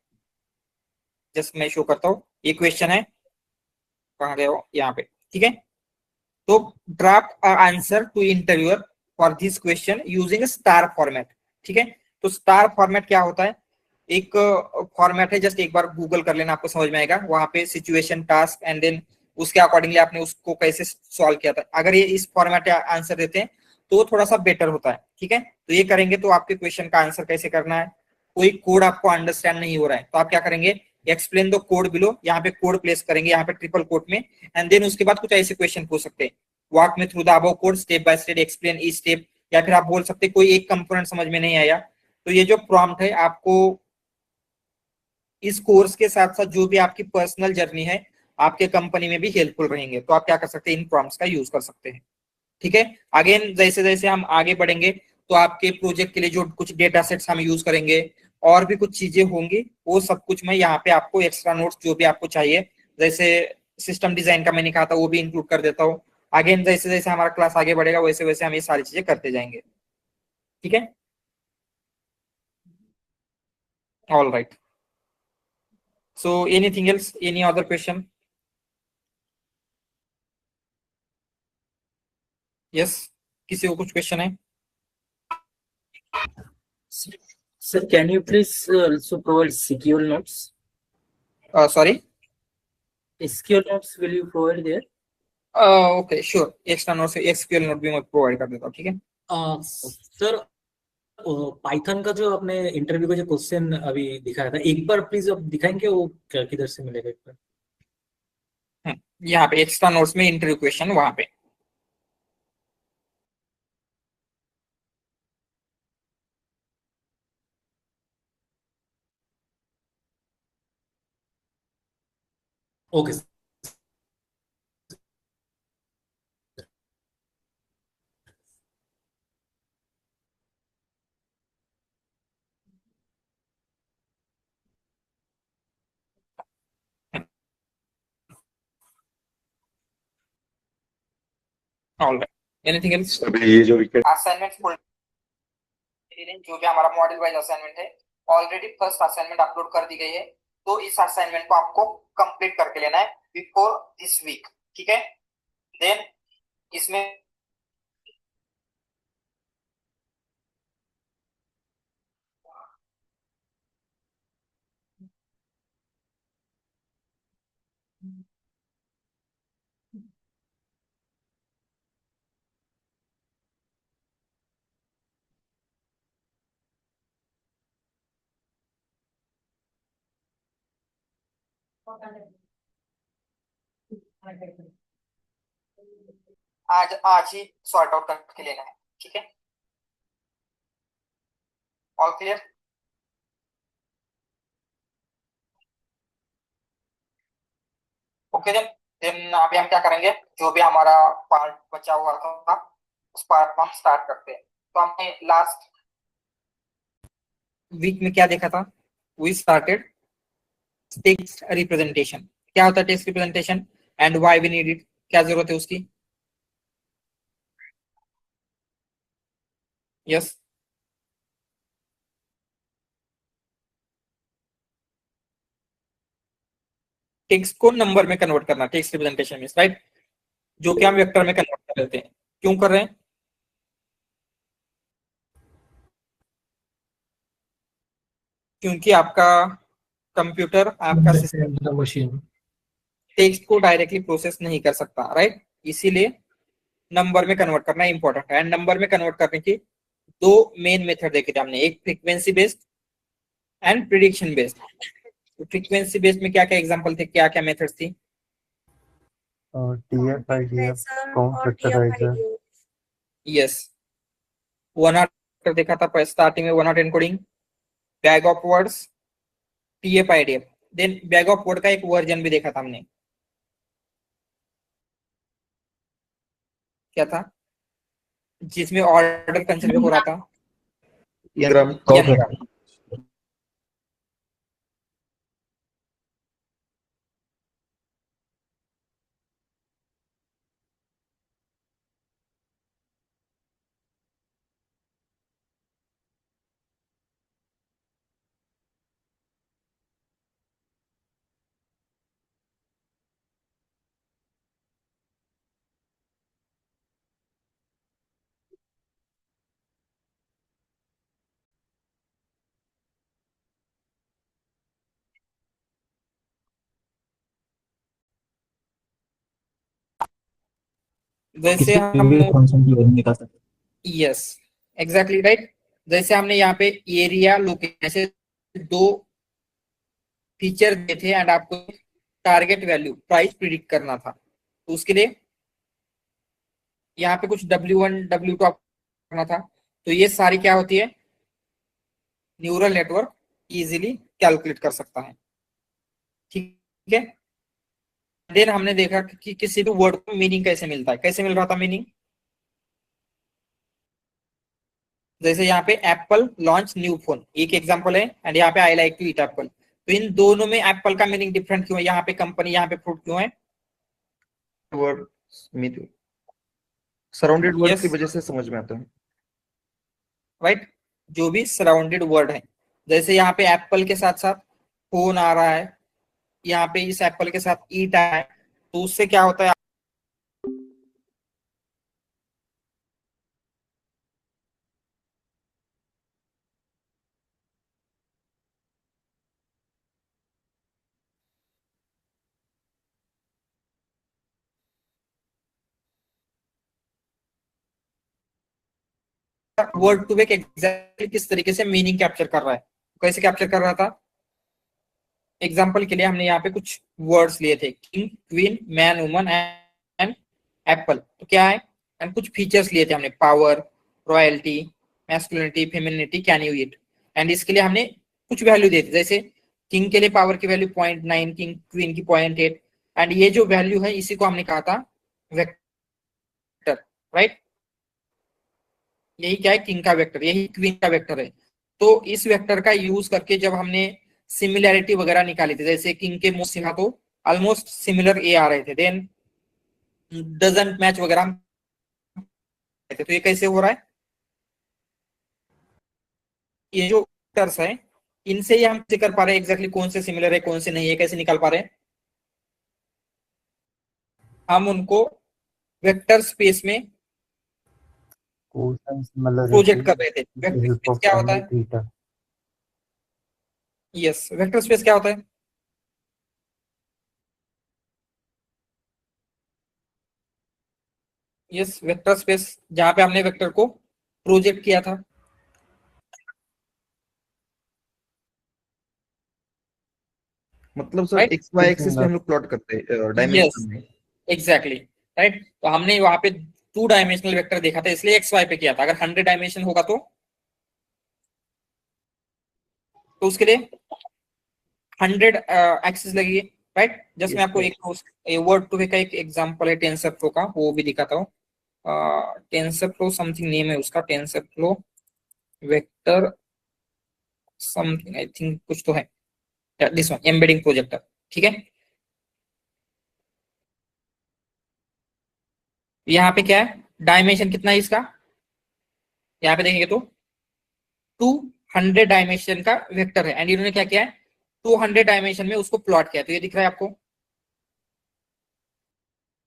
जस्ट मैं शो करता हूँ, ये क्वेश्चन है, कहाँ गए हो, यहाँ पे, ठीक है। तो draft answer to interviewer for this question using STAR format, ठीक है। तो स्टार फॉर्मेट क्या होता है, एक फॉर्मेट है, जस्ट एक बार गूगल कर लेना, आपको समझ में आएगा। वहां पे सिचुएशन, टास्क एंड देन उसके अकॉर्डिंगली आपने उसको कैसे सॉल्व किया था। अगर ये इस फॉर्मेट में आंसर देते हैं तो थोड़ा सा बेटर होता है, ठीक है। तो ये करेंगे तो आपके क्वेश्चन का आंसर कैसे करना है, कोई कोड आपको अंडरस्टैंड नहीं हो रहा है तो आप क्या करेंगे, एक्सप्लेन द कोड बिलो, यहाँ पे कोड प्लेस करेंगे, यहाँ पे ट्रिपल कोट में, एंड देन उसके बाद कुछ ऐसे क्वेश्चन पूछ सकते हैं, वॉक में through the above code step by step, explain each step, या फिर आप बोल सकते कोई एक कंपोनेंट समझ में नहीं आया। तो ये जो प्रॉम्प्ट है आपको इस कोर्स के साथ साथ जो भी आपकी पर्सनल जर्नी है आपके कंपनी में भी हेल्पफुल रहेंगे, तो आप क्या कर सकते हैं, इन प्रॉम्प्ट्स का यूज कर सकते हैं, ठीक है। अगेन जैसे जैसे हम आगे बढ़ेंगे तो आपके प्रोजेक्ट के लिए जो कुछ डेटा सेट्स हम यूज करेंगे और भी कुछ चीजें होंगी, वो सब कुछ मैं यहाँ पे आपको एक्स्ट्रा नोट्स जो भी आपको चाहिए, जैसे सिस्टम डिजाइन का मैंने कहा था वो भी इंक्लूड कर देता हूँ। अगेन जैसे जैसे हमारा क्लास आगे बढ़ेगा वैसे वैसे हम ये सारी चीजें करते जाएंगे, ठीक है। All right, so anything else, any other question? Yes, किसी को कुछ क्वेश्चन है? Sir, can you please also provide SQL notes? Sorry? SQL notes will you provide there? Okay sure, extra note से एसक्यूएल नोट भी मैं provide कर देता हूँ, ठीक है। सर, पाइथन का जो आपने इंटरव्यू का जो क्वेश्चन अभी दिखाया था, एक बार प्लीज आप दिखाएंगे वो किधर से मिलेगा एक बार? यहाँ पे एक्स्ट्रा नोट्स में इंटरव्यू क्वेश्चन वहां पे। Okay. All right, anything else? अभी ये जो विकेट असाइनमेंट जो भी हमारा मॉड्यूल वाइज असाइनमेंट है, ऑलरेडी फर्स्ट असाइनमेंट अपलोड कर दी गई है, तो इस असाइनमेंट को आपको कंप्लीट करके लेना है बिफोर दिस वीक, ठीक है। देन इसमें आज आज ही सॉर्ट आउट करके लेना है, ठीक है। All clear? ओके देन, अभी हम क्या करेंगे, जो भी हमारा पार्ट बचा हुआ था उस पार्ट को हम स्टार्ट करते हैं। तो हमने लास्ट वीक में क्या देखा था, वी स्टार्टेड टेक्स्ट रिप्रेजेंटेशन। क्या होता है text representation and why we need it, क्या जरूरत है उसकी? यस, टेक्स्ट को नंबर में कन्वर्ट करना, टेक्स्ट रिप्रेजेंटेशन में, राइट, जो कि हम वेक्टर में कन्वर्ट कर लेते हैं। क्यों कर रहे हैं? क्योंकि आपका कंप्यूटर, आपका सिस्टम मशीन टेक्स्ट को डायरेक्टली प्रोसेस नहीं कर सकता, राइट। इसीलिए नंबर में कन्वर्ट करना इंपॉर्टेंट है, एंड नंबर में कन्वर्ट करने की दो मेन मेथड देखे थे हमने, एक frequency based and prediction based. तो फ्रीक्वेंसी बेस्ड में क्या क्या एग्जांपल थे, क्या क्या मेथड्स थी? TF, IDF, count vectorizer. Yes, one hot देखा था स्टार्टिंग में, one hot encoding, bag of words, TF IDF। Then bag of word का एक वर्जन भी देखा था हमने, क्या था, जिसमें ऑर्डर कंसिडर हो रहा था, ग्राम N-gram। जैसे हम, फंक्शन की वैल्यू निकाल सकते हैं। Yes exactly right. जैसे हमने यहाँ पे एरिया, लोकेशन, ऐसे दो फीचर दिए थे एंड आपको टारगेट वैल्यू प्राइस प्रिडिक्ट करना था, तो उसके लिए यहाँ पे कुछ W1 W2 करना था। तो ये सारी क्या होती है, न्यूरल नेटवर्क इजीली कैलकुलेट कर सकता है, ठीक है। देन हमने देखा कि किसी भी वर्ड को मीनिंग कैसे मिलता है, कैसे मिल रहा था मीनिंग। जैसे यहाँ पे एप्पल लॉन्च न्यू फोन एक एग्जांपल है, एंड यहाँ पे I like to eat apple. तो इन दोनों में एप्पल का मीनिंग डिफरेंट क्यों है, यहाँ पे कंपनी, यहाँ पे फ्रूट क्यों है? वर्ड सराउंडेड वर्ड की Yes. वजह से समझ में आता है। राइट, जो भी सराउंडेड वर्ड है, जैसे यहाँ पे एप्पल के साथ साथ फोन आ रहा है, यहाँ पे इस एप्पल के साथ ईट आया है, तो उससे क्या होता है, वर्ड टू वेक एग्जैक्टली किस तरीके से मीनिंग कैप्चर कर रहा है, कैसे कैप्चर कर रहा था। एग्जाम्पल के लिए हमने यहाँ पे कुछ वर्ड्स लिए थे, king, queen, man, woman and Apple. तो क्या है, एंड कुछ फीचर्स लिए थे हमने, power, royalty, masculinity, femininity, can you eat. And इसके लिए हमने कुछ वैल्यू दी थी, जैसे किंग के लिए पावर की वैल्यू 0.9, किंग क्वीन की 0.8, एंड ये जो वैल्यू है इसी को हमने कहा था वेक्टर, राइट। यही क्या है, किंग का वेक्टर, यही क्वीन का वेक्टर है। तो इस वेक्टर का यूज करके जब हमने सिमिलैरिटी वगैरह निकाली थी, जैसे किंग के मोस्ट सिमिलर तो ऑलमोस्ट सिमिलर ए आ रहे थे, देन डजंट मैच वगैरह, तो ये कैसे हो रहा है, ये जो वेक्टर्स है इनसे ही हम कैसे कर पा रहे हैं एग्जैक्टली कौन से सिमिलर है कौन से नहीं है, कैसे निकाल पा रहे हैं, हम उनको वेक्टर स्पेस में प्रोजेक्ट कर रहे थे। वेक्टर स्पेस क्या होता है, यस वेक्टर स्पेस क्या होता है, यस वेक्टर स्पेस जहां पे हमने वेक्टर को प्रोजेक्ट किया था। मतलब sir right, X Y axis पे हम लोग प्लॉट करते हैं यस डायमेंशन में। Exactly right. तो हमने वहां पे 2 डायमेंशनल वेक्टर देखा था, इसलिए एक्स वाई पे किया था। अगर 100 डायमेंशन होगा तो उसके लिए 100 एक्सिस लगेगी, राइट। जस्ट मैं आपको एक वर्ड टू वे का एक एग्जांपल है टेंसर फ्लो का, वो भी दिखाता हूँ। टेंसर फ्लो समथिंग नेम है उसका, tensor flow vector something, I think कुछ तो है, दिस वन एम्बेडिंग प्रोजेक्टर, ठीक है। यहाँ पे क्या है, डायमेंशन कितना है इसका, यहाँ पे देखेंगे तो 200 डायमेंशन का वेक्टर है, एंड इन्होंने क्या किया है, 200 डायमेंशन में उसको प्लॉट किया है। तो ये दिख रहा है आपको,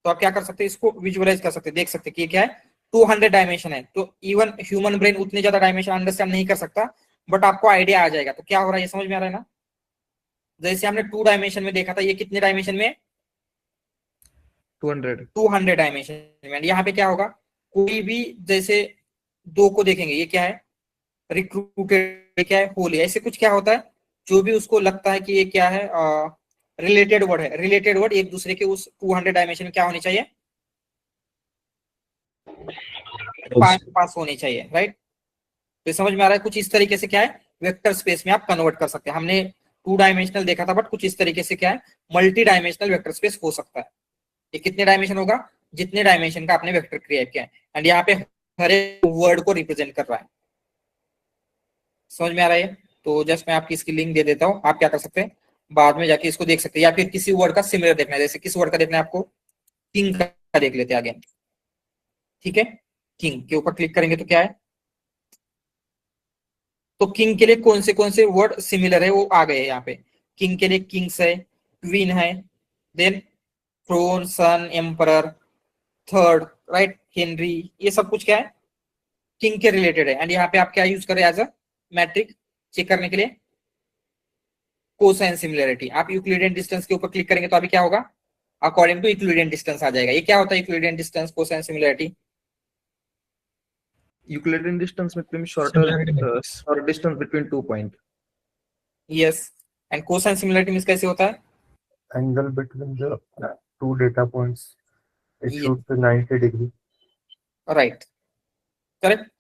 तो आप क्या कर सकते हैं, इसको विजुअलाइज कर सकते हैं, देख सकते हैं कि ये क्या है, 200 डायमेंशन है। तो इवन ह्यूमन ब्रेन उतने ज्यादा डायमेंशन अंडरस्टैंड नहीं कर सकता, बट आपको आइडिया आ जाएगा। तो क्या हो रहा है ये समझ में आ रहा है ना। जैसे हमने 2 डायमेंशन में देखा था, ये कितने डायमेंशन में, 200 200 डायमेंशन में। यहाँ पे क्या होगा, कोई भी जैसे दो को देखेंगे, ये क्या है, रिक्रूटेड, क्या है, होली, ऐसे कुछ क्या होता है, जो भी उसको लगता है कि ये क्या है, रिलेटेड वर्ड है, रिलेटेड वर्ड एक दूसरे के उस 200 डायमेंशन में क्या होनी चाहिए, पास होने चाहिए, राइट। तो समझ में आ रहा है, कुछ इस तरीके से क्या है, वेक्टर स्पेस में आप कन्वर्ट कर सकते हैं। हमने 2 डायमेंशनल देखा था, बट कुछ इस तरीके से क्या है, मल्टी डायमेंशनल वेक्टर स्पेस हो सकता है। ये कितने डायमेंशन होगा, जितने डायमेंशन का आपने वेक्टर क्रिएट किया है, एंड यहाँ पे हर एक वर्ड को रिप्रेजेंट कर रहा है। समझ में आ रहा है? तो जस्ट मैं आपकी इसकी लिंक दे देता हूँ, आप क्या कर सकते हैं, बाद में जाके इसको देख सकते हैं, या फिर किसी वर्ड का सिमिलर देखना है, जैसे किस वर्ड का देखना है आपको, किंग का देख लेते हैं आगे। ठीक है, किंग के ऊपर क्लिक करेंगे तो क्या है, तो किंग के लिए कौन से वर्ड सिमिलर है वो आ गए यहाँ पे। किंग के लिए किंग्स है, क्वीन है, देन थ्रोन, सन, एम्परर, थर्ड, राइट, हेनरी, ये सब कुछ क्या है, किंग के रिलेटेड है। एंड यहाँ पे आप क्या यूज करें एज अ मैट्रिक चेक करने के लिए, कोसाइन सिमिलरिटी। आप यूक्लिडियन डिस्टेंस के ऊपर क्लिक करेंगे तो अभी क्या होगा, अकॉर्डिंग टू यूक्लिडियन डिस्टेंस आ जाएगा। ये क्या होता है Euclidean distance, cosine similarity? Euclidean distance between Similarity matrix. short distance between 2 point. Yes, and cosine similarity means कैसे होता है, Angle between the two data points. It Yes. should be 90 degree. Right, correct.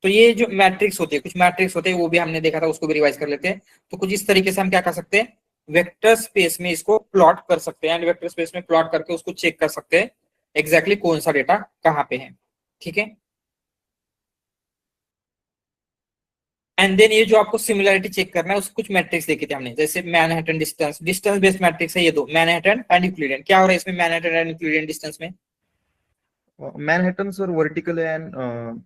तो ये जो matrix होती है, कुछ matrix होते हैं, वो भी हमने देखा था, उसको भी रिवाइज कर लेते हैं। तो कुछ इस तरीके से हम क्या कर सकते हैं, वेक्टर स्पेस में इसको प्लॉट कर सकते हैं, एंड वेक्टर स्पेस में प्लॉट करके उसको चेक कर सकते हैं एग्जैक्टली कौन सा डेटा कहाँ पे है। ठीक है, एंड देन ये जो आपको सिमिलरिटी चेक करना है, उसको कुछ मैट्रिक्स देखे थे हमने, जैसे Manhattan distance, distance based matrix है ये दो, मैनहट्टन एंड यूक्लिडियन। क्या हो रहा है इसमें, मैनहट्टन एंड यूक्लिडियन डिस्टेंस में, Manhattan sir vertical and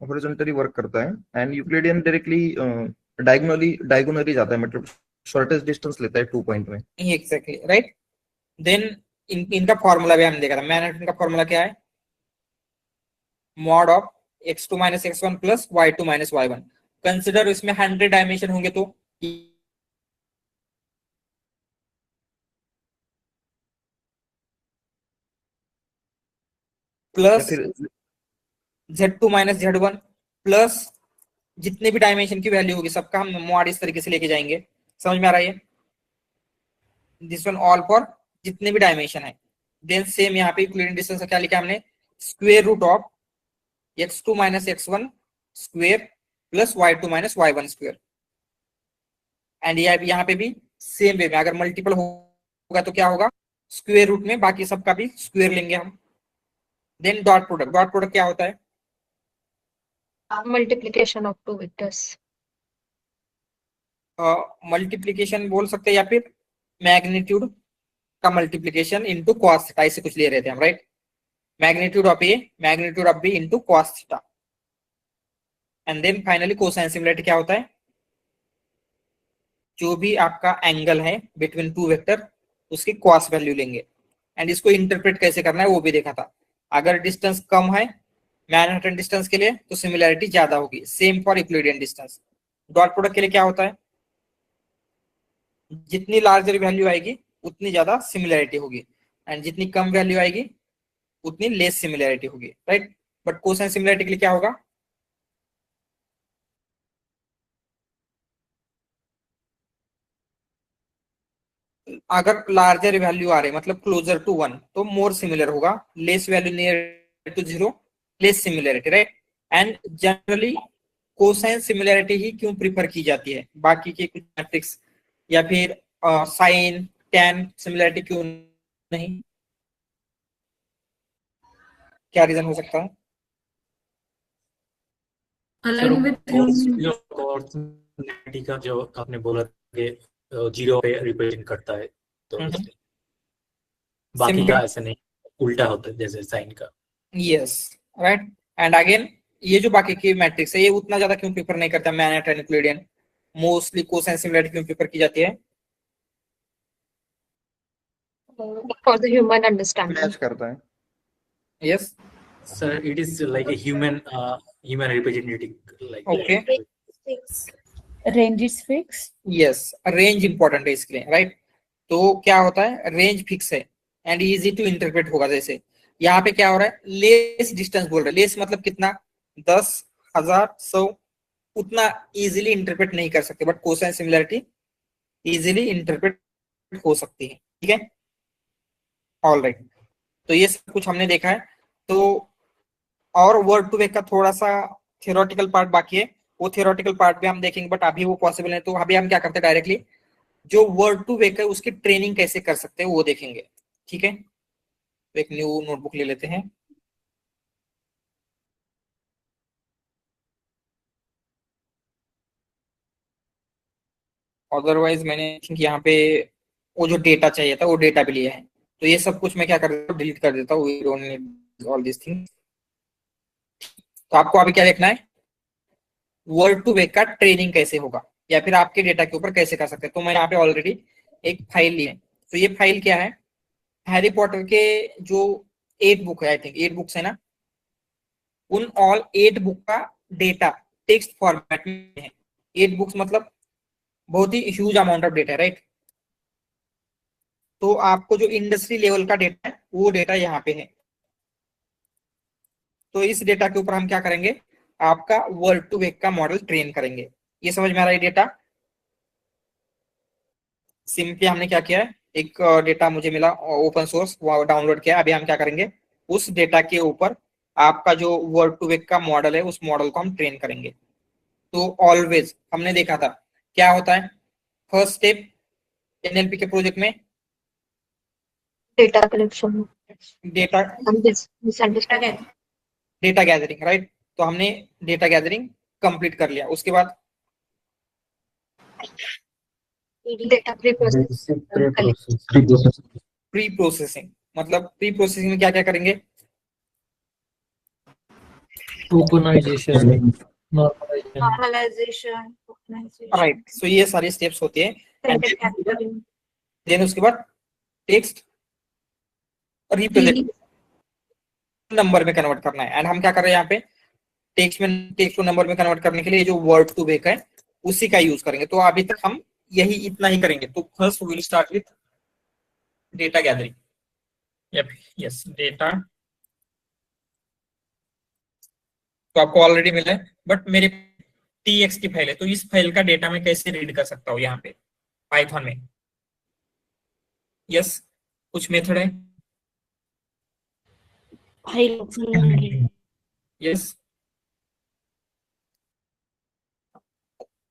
horizontally work करता है, एंड यूक्लिडियन डायरेक्टली डायगोनली जाता है, मतलब शॉर्टेस्ट डिस्टेंस लेता है 2 पॉइंट में। Exactly right. देन इनका फॉर्मूला भी हमने देखा था, मैनहट्टन का फॉर्मूला क्या है, mod of x2 minus x1 plus y2 minus y1। Consider इसमें 100 डायमेंशन होंगे तो प्लस फिर z2 माइनस z1 प्लस जितने भी डायमेंशन की वैल्यू होगी सबका हम मॉड इस तरीके से लेके जाएंगे। समझ में आ रहा है, दिस वन ऑल फॉर जितने भी डायमेंशन है। देन सेम यहाँ पे यूक्लिडियन डिस्टेंस का क्या लिखा हमने, square root of x2 minus x1 square plus y2 minus y1 square. And यहाँ पे भी सेम वे में अगर मल्टीपल होगा तो क्या होगा, स्क्वायर रूट में बाकी सबका भी स्क्वायर लेंगे हम। Then dot product, dot product क्या होता है, multiplication of two vectors. Multiplication बोल सकते हैं, या फिर मैग्नीट्यूड का मल्टीप्लीकेशन इनटू कॉस थीटा, ऐसे कुछ ले रहे थे हम, right. Magnitude of A, magnitude of B into cos theta. And then finally cosine similarity क्या होता है, जो भी आपका एंगल है बिटवीन टू वेक्टर उसकी कॉस वैल्यू लेंगे, एंड इसको इंटरप्रेट कैसे करना है वो भी देखा था। अगर डिस्टेंस कम है मैनहट्टन डिस्टेंस के लिए तो सिमिलरिटी ज्यादा होगी, same for Euclidean distance. Dot product के लिए क्या होता है, जितनी लार्जर वैल्यू आएगी उतनी ज्यादा सिमिलरिटी होगी, एंड जितनी कम वैल्यू आएगी उतनी लेस सिमिलरिटी होगी, राइट। बट कोसाइन सिमिलरिटी के लिए क्या होगा, अगर लार्जर वैल्यू आ रही मतलब क्लोजर टू 1 तो मोर सिमिलर होगा, less value near to 0 less similarity, right. And generally cosine similarity ही क्यों प्रिफर की जाती है, बाकी के कुछ मैट्रिक्स या फिर साइन टैन सिमिलरिटी क्यों नहीं, क्या रीजन हो सकता है? Sir, cosine का जो आपने बोला कि 0 पे रिप्रेजेंट करता है, तो इसलिए बाकी का ऐसा नहीं, उल्टा होता है जैसे साइन का। Yes, right. एंड अगेन ये जो बाकी के मैट्रिक्स है ये उतना ज्यादा क्यों प्रिफर नहीं करता Manhattan Euclidean, mostly cosine similarity क्यों प्रिफर की जाती है? For the human understanding. Match करता है। Yes, Sir, it is like a human representative, like Okay. Range is fixed. Yes, range important है इसके लिए, राइट। तो क्या होता है, रेंज फिक्स है एंड इजी टू इंटरप्रेट होगा। जैसे यहाँ पे क्या हो रहा है, लेस डिस्टेंस बोल रहे हैं, लेस मतलब कितना, 10 1000 100 उतना इजीली इंटरप्रेट नहीं कर सकते, but cosine similarity easily interpret हो सकती है। ठीक है, ऑल राइट। तो ये सब कुछ हमने देखा है। तो और वर्ड टू वेक का थोड़ा सा थियोरेटिकल पार्ट बाकी है, वो थियोरेटिकल पार्ट भी हम देखेंगे, बट अभी वो पॉसिबल है। तो अभी हम क्या करते हैं, डायरेक्टली जो वर्ड टू वेक है उसकी ट्रेनिंग कैसे कर सकते हैं वो देखेंगे। ठीक है, तो एक न्यू नोटबुक ले लेते हैं। अदरवाइज मैंने थिंक यहाँ पे वो जो डेटा चाहिए था वो डेटा भी लिया है। तो ये सब कुछ मैं क्या कर देता हूँ, डिलीट कर देता हूँ। We don't need all this thing. तो आपको अभी क्या देखना है, वर्ड टू वेक का ट्रेनिंग कैसे होगा या फिर आपके डेटा के ऊपर कैसे कर सकते हैं। तो मैं यहाँ पे ऑलरेडी एक फाइल ली है। तो ये फाइल क्या है, हैरी पॉटर के जो 8 बुक है, आई थिंक 8 बुक्स है ना, उन ऑल 8 बुक का डेटा टेक्स्ट फॉर्मेट में है। 8 बुक्स मतलब बहुत ही ह्यूज अमाउंट ऑफ डेटा है, राइट। तो आपको जो इंडस्ट्री लेवल का डेटा है वो डेटा यहाँ पे है। तो इस डेटा के ऊपर हम क्या करेंगे, आपका वर्ड टू वेक का मॉडल ट्रेन करेंगे। ये समझ में आ रहा है डेटा। सिंपली हमने क्या किया है, एक डेटा मुझे मिला ओपन सोर्स, वो डाउनलोड किया। अभी हम क्या करेंगे, उस डेटा के ऊपर आपका जो वर्ड टू वेक का मॉडल है उस मॉडल को हम ट्रेन करेंगे। तो ऑलवेज हमने देखा था क्या होता है, फर्स्ट स्टेप एनएलपी के प्रोजेक्ट में Data collection. Data Misunderstanding. Data gathering, right. तो हमने डेटा गैदरिंग कंप्लीट कर लिया। उसके बाद Data pre-processing. Basic pre-processing. Pre processing, मतलब प्री प्रोसेसिंग में क्या क्या करेंगे, tokenization, normalization, Normalization. Tokenization. Right. So ये सारे स्टेप्स होते हैं। Printed capturing. देन उसके बाद टेक्स्ट रिप्रेजेंट नंबर में कन्वर्ट करना है। एंड हम क्या कर रहे हैं यहाँ पे, टेक्स्ट को नंबर में कन्वर्ट करने के लिए जो वर्ड टू वेक है उसी का यूज करेंगे। तो अभी तक हम यही इतना ही करेंगे। तो first will start with data gathering. Yes, data तो आपको ऑलरेडी मिला है, बट मेरे टीएक्स की फाइल है, तो इस फाइल का डेटा मैं कैसे रीड कर सकता हूँ यहाँ पे पाइथन में। यस, कुछ मेथड है। यस,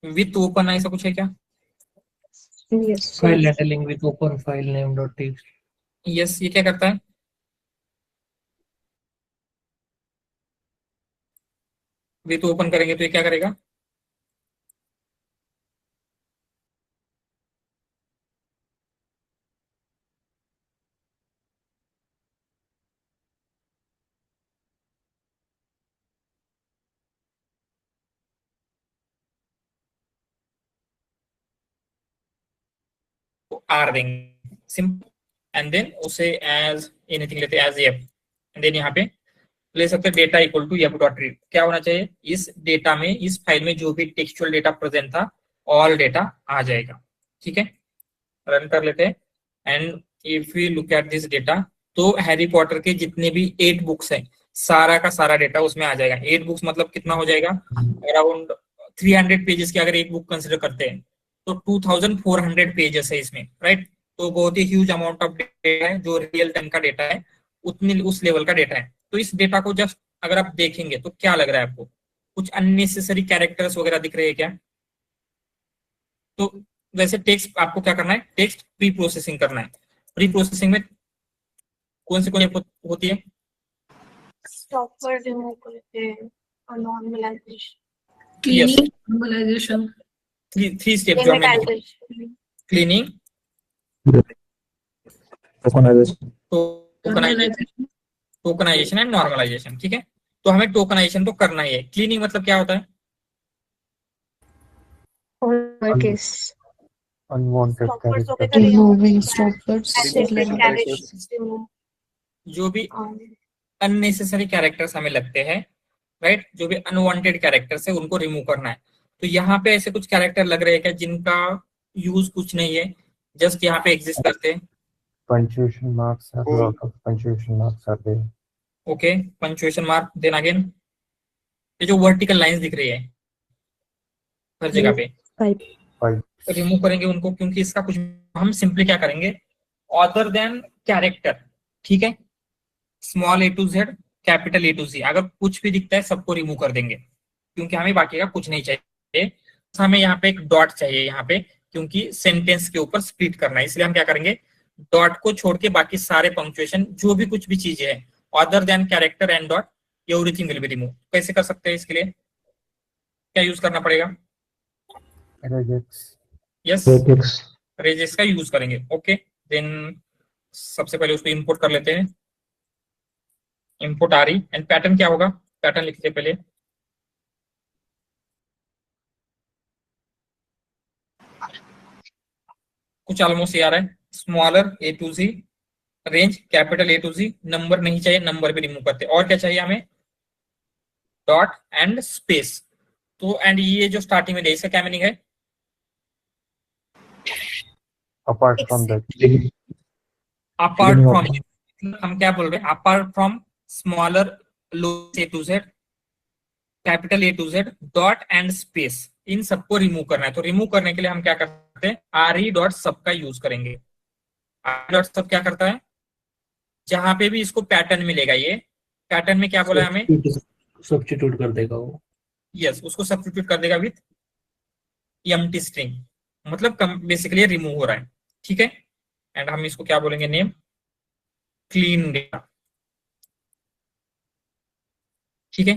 विथ ओपन ऐसा कुछ है क्या। Yes. File handling with open file name dot text. Yes, ये क्या करता है, विथ ओपन करेंगे तो ये क्या करेगा, आर देंगे सिंपल। एंड देन उसे एज एनीथिंग लेते हैं, एज एफ। एंड देन यहाँ पे ले सकते हैं data equal to F dot read. क्या होना चाहिए, इस डेटा में, इस फाइल में जो भी टेक्सचुअल डेटा प्रेजेंट था ऑल डेटा आ जाएगा। ठीक है, रन कर लेते हैं। And if we look at this data, तो हैरी पॉटर के जितने भी 8 बुक्स हैं सारा का सारा डेटा उसमें आ जाएगा। 8 बुक्स मतलब कितना हो जाएगा, अराउंड 300 पेजेस की अगर एक बुक कंसिडर करते हैं तो 2400 पेजेस है इसमें, राइट। तो बहुत ही ह्यूज अमाउंट ऑफ डेटा है जो रियल टाइम का डेटा है, उतनी उस लेवल का डेटा है। तो इस डेटा को जस्ट अगर आप देखेंगे तो क्या लग रहा है आपको, कुछ अननेसेसरी कैरेक्टर्स वगैरह दिख रहे हैं क्या। तो वैसे टेक्स्ट आपको क्या करना है, टेक्स्ट प्री प्रोसेसिंग करना है। प्री प्रोसेसिंग में कौन सी होती है, Stopper remove करते हैं और normalization. Cleaning, normalization, three step जो हमने Limitization. Cleaning, tokenization and normalization. ठीक है, तो हमें टोकनाइजेशन तो करना ही है। क्लीनिंग मतलब क्या होता है, Always. Unwanted Stoppers character. वगैरह removing stoppers, Unnecessary characters. characters remove. जो भी अननेसेसरी कैरेक्टर्स हमें लगते हैं, राइट, जो भी अनवांटेड कैरेक्टर्स है उनको रिमूव करना है। तो यहाँ पे ऐसे कुछ कैरेक्टर लग रहे हैं क्या जिनका यूज कुछ नहीं है, जस्ट यहाँ पे एग्जिस्ट करते हैं। Punctuation marks have lot of punctuation marks are there. Okay, punctuation mark, then again ये जो वर्टिकल लाइंस दिख रही है हर जगह पे, रिमूव करेंगे उनको, क्योंकि इसका कुछ हम सिंपली क्या करेंगे, अदर देन कैरेक्टर, ठीक है, small A to Z capital A to G, अगर कुछ भी दिखता है सबको रिमूव कर देंगे, क्योंकि हमें बाकी का कुछ नहीं चाहिए। हमें यहाँ पे एक डॉट चाहिए यहाँ पे, क्योंकि सेंटेंस के ऊपर स्प्लिट करना है, इसलिए हम क्या करेंगे, डॉट को छोड़ के बाकी सारे पंक्चुएशन जो भी कुछ भी चीजें है other than character and dot, everything will be remove. कैसे कर सकते हैं, इसके लिए क्या यूज करना पड़ेगा, यस रेजेस का यूज करेंगे। ओके देन सबसे पहले उसको इंपोर्ट कर लेते हैं, इंपोर्ट आ रही, एंड पैटर्न क्या होगा, पैटर्न लिखते हैं पहले, कुछ ऑलमोस्ट ये आ रहा है, smaller a to z, range capital A to z, number नहीं चाहिए, नंबर भी रिमूव करते, और क्या चाहिए हमें, डॉट एंड स्पेस। तो एंड ये जो स्टार्टिंग में इसका क्या मीनिंग है, apart from that, apart from, हम क्या बोल रहे हैं, apart from smaller low A to Z capital A to Z dot and space, इन सबको रिमूव करना है। तो रिमूव करने के लिए हम क्या करते हैं, आर ई डॉट सब का यूज करेंगे। आर डॉट सब क्या करता है, जहां पे भी इसको पैटर्न मिलेगा, ये पैटर्न में क्या बोला है हमें, सब्स्टिट्यूट कर देगा वो, यस उसको सब्स्टिट्यूट कर देगा विथ एम्प्टी स्ट्रिंग, मतलब बेसिकली रिमूव हो रहा है, ठीक है। एंड हम इसको क्या बोलेंगे, नेम क्लीन डेटा, ठीक है,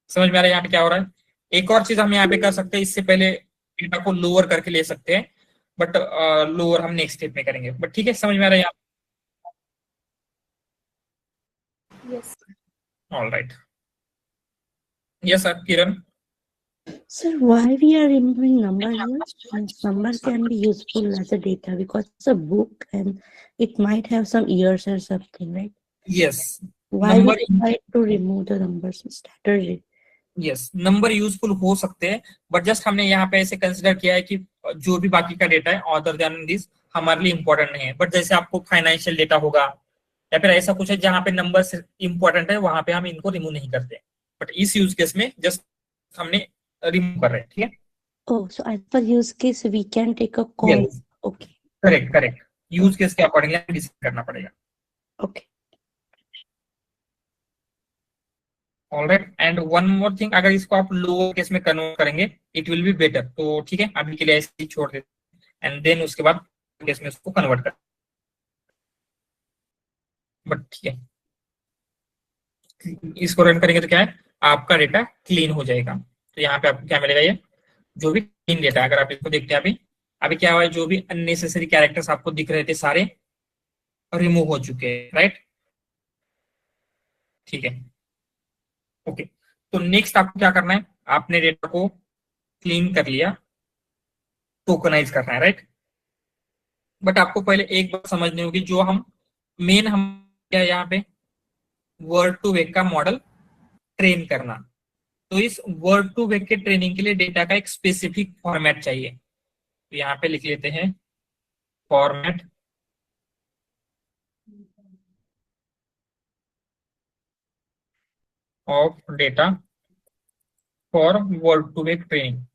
समझ में आ रहा है यहाँ पे क्या हो रहा है। एक और चीज हम यहाँ पे कर सकते हैं, इससे पहले डेटा को लोअर करके ले सकते हैं, बट लोअर हम नेक्स्ट स्टेप में करेंगे, बट ठीक है, समझ में आ रहा है यहाँ, Yes. All right, yes sir Kiran. Sir, why we are removing number here? Means number can be useful as a data because it's a book and it might have some years or something, right? Yes Why Number- we decide to remove the numbers strategy? Yes number useful हो सकते हैं, but just हमने यहाँ पे ऐसे consider किया है कि जो भी बाकी का डेटा है अदर देन दिस हमारे लिए इंपॉर्टेंट नहीं है। बट जैसे आपको फाइनेंशियल डेटा होगा या फिर ऐसा कुछ है जहाँ पे नंबर इंपॉर्टेंट है, वहां पे हम इनको रिमूव नहीं करते, बट इस यूज केस में जस्ट हमने रिमूव कर रहे हैं, ठीक है। Oh, so as per use case, we can take a call. Yes. Okay, correct correct, use case के अकॉर्डिंगली डिसाइड करना पड़ेगा। okay. Alright, and one more thing, अगर इसको आप लोअर केस में कन्वर्ट करेंगे इट विल बी बेटर, तो ठीक है अभी के लिए ऐसे ही छोड़ देते एंड देन उसके बाद केस में उसको कन्वर्ट कर, बट ठीक है इसको रन करेंगे तो क्या है, आपका डेटा क्लीन हो जाएगा। तो यहाँ पे आपको क्या मिलेगा, ये जो भी क्लीन डेटा, अगर आप इसको देखते हैं अभी अभी क्या हुआ है, जो भी अननेसेसरी कैरेक्टर्स आपको दिख रहे थे सारे रिमूव हो चुके हैं, राइट, ठीक है ओके। तो नेक्स्ट आपको क्या करना है, आपने डेटा को क्लीन कर लिया, टोकनाइज करना है, राइट। बट आपको पहले एक बात समझनी होगी, जो हम मेन हम क्या यहाँ पे वर्ड टू वेक का मॉडल ट्रेन करना, तो इस वर्ड टू वेक के ट्रेनिंग के लिए डेटा का एक स्पेसिफिक फॉर्मेट चाहिए। तो यहाँ पे लिख लेते हैं format of data for word to vec training.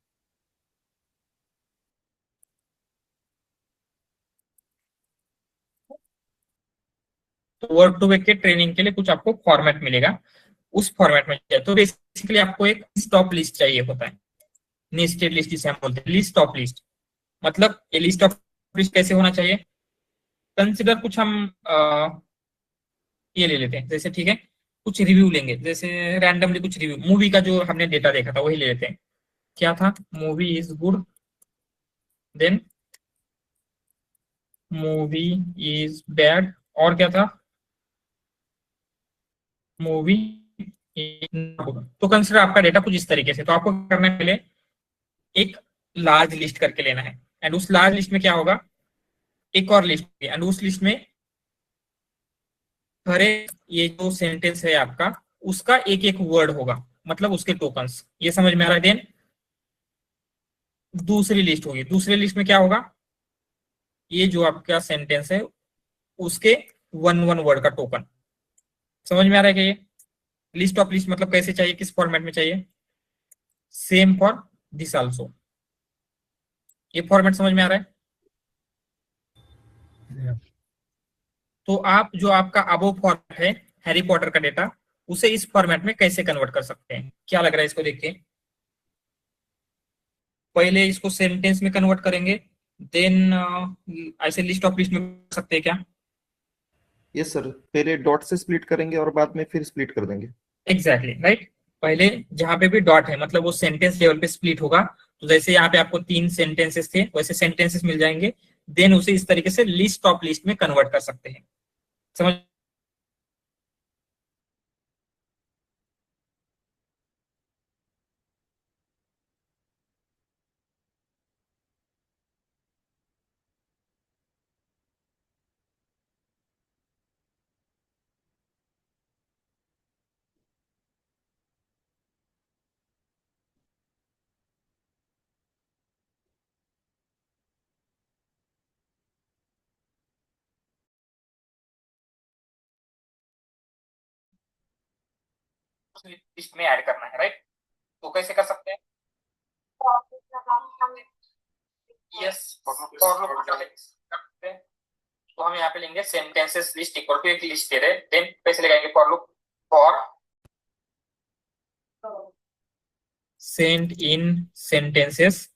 तो वर्ड टू वेक के ट्रेनिंग के लिए कुछ आपको फॉर्मेट मिलेगा, उस फॉर्मेट में चाहिए। तो बेसिकली आपको एक स्टॉप लिस्ट चाहिए होता है, नेस्टेड लिस्ट जिसे हम बोलते हैं, लिस्ट ऑफ लिस्ट। मतलब ये लिस्ट ऑफ लिस्ट कैसे होना चाहिए, कंसिडर कुछ हम ये ले लेते हैं, जैसे ठीक है कुछ रिव्यू लेंगे, जैसे रैंडमली कुछ रिव्यू, मूवी का जो हमने डेटा देखा था वही ले लेते हैं। क्या था, movie is good, then movie is bad, और क्या था, मूवी। तो कंसिडर आपका डेटा कुछ इस तरीके से, तो आपको करना है पहले एक लार्ज लिस्ट करके लेना है, एंड उस लार्ज लिस्ट में क्या होगा, एक और लिस्ट, एंड उस लिस्ट में हर एक ये जो सेंटेंस है आपका उसका एक एक वर्ड होगा, मतलब उसके टोकन्स, ये समझ में आ रहा है। देन दूसरी लिस्ट होगी, दूसरी लिस्ट में क्या होगा, ये जो आपका सेंटेंस है उसके वन वन वर्ड का टोकन, समझ में आ रहा है कि ये लिस्ट ऑफ लिस्ट मतलब कैसे चाहिए, किस फॉर्मेट में चाहिए? Same for this also. ये फॉर्मेट समझ में आ रहा है? Yeah. तो आप जो आपका अबो फॉर्मेट है हैरी पॉटर का डेटा, उसे इस फॉर्मेट में कैसे कन्वर्ट कर सकते हैं? क्या लग रहा है इसको देख के? पहले इसको सेंटेंस में कन्वर्ट करेंगे, देन ऐसे लिस्ट ऑफ लिस्ट में कर सकते हैं क्या? यस सर, पहले डॉट से स्प्लिट करेंगे और बाद में फिर स्प्लिट कर देंगे। Exactly right. पहले जहां पे भी डॉट है मतलब वो सेंटेंस लेवल पे स्प्लिट होगा। तो जैसे यहाँ पे आपको 3 सेंटेंसेस थे, वैसे सेंटेंसेस मिल जाएंगे, देन उसे इस तरीके से लिस्ट ऑफ लिस्ट में कन्वर्ट कर सकते हैं। समझ? लिस्ट में ऐड करना है, राइट? तो कैसे कर सकते हैं? यस, तो हम यहाँ पे लेंगे सेंटेंसेस लिस्ट इक्वल टू एक लिस्ट दे रहे, देन कैसे लगाएंगे for loop? For sent in sentences,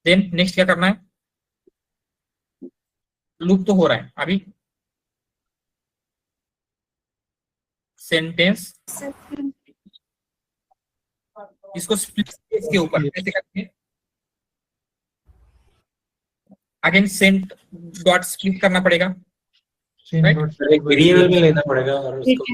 then next क्या करना है? लूप तो हो रहा है अभी, सेंटेंस इसको स्प्लिट के ऊपर कैसे करते हैं? अगेन सेंट डॉट स्प्लिट करना पड़ेगा, राइट? वेरिएबल में लेना पड़ेगा और उसको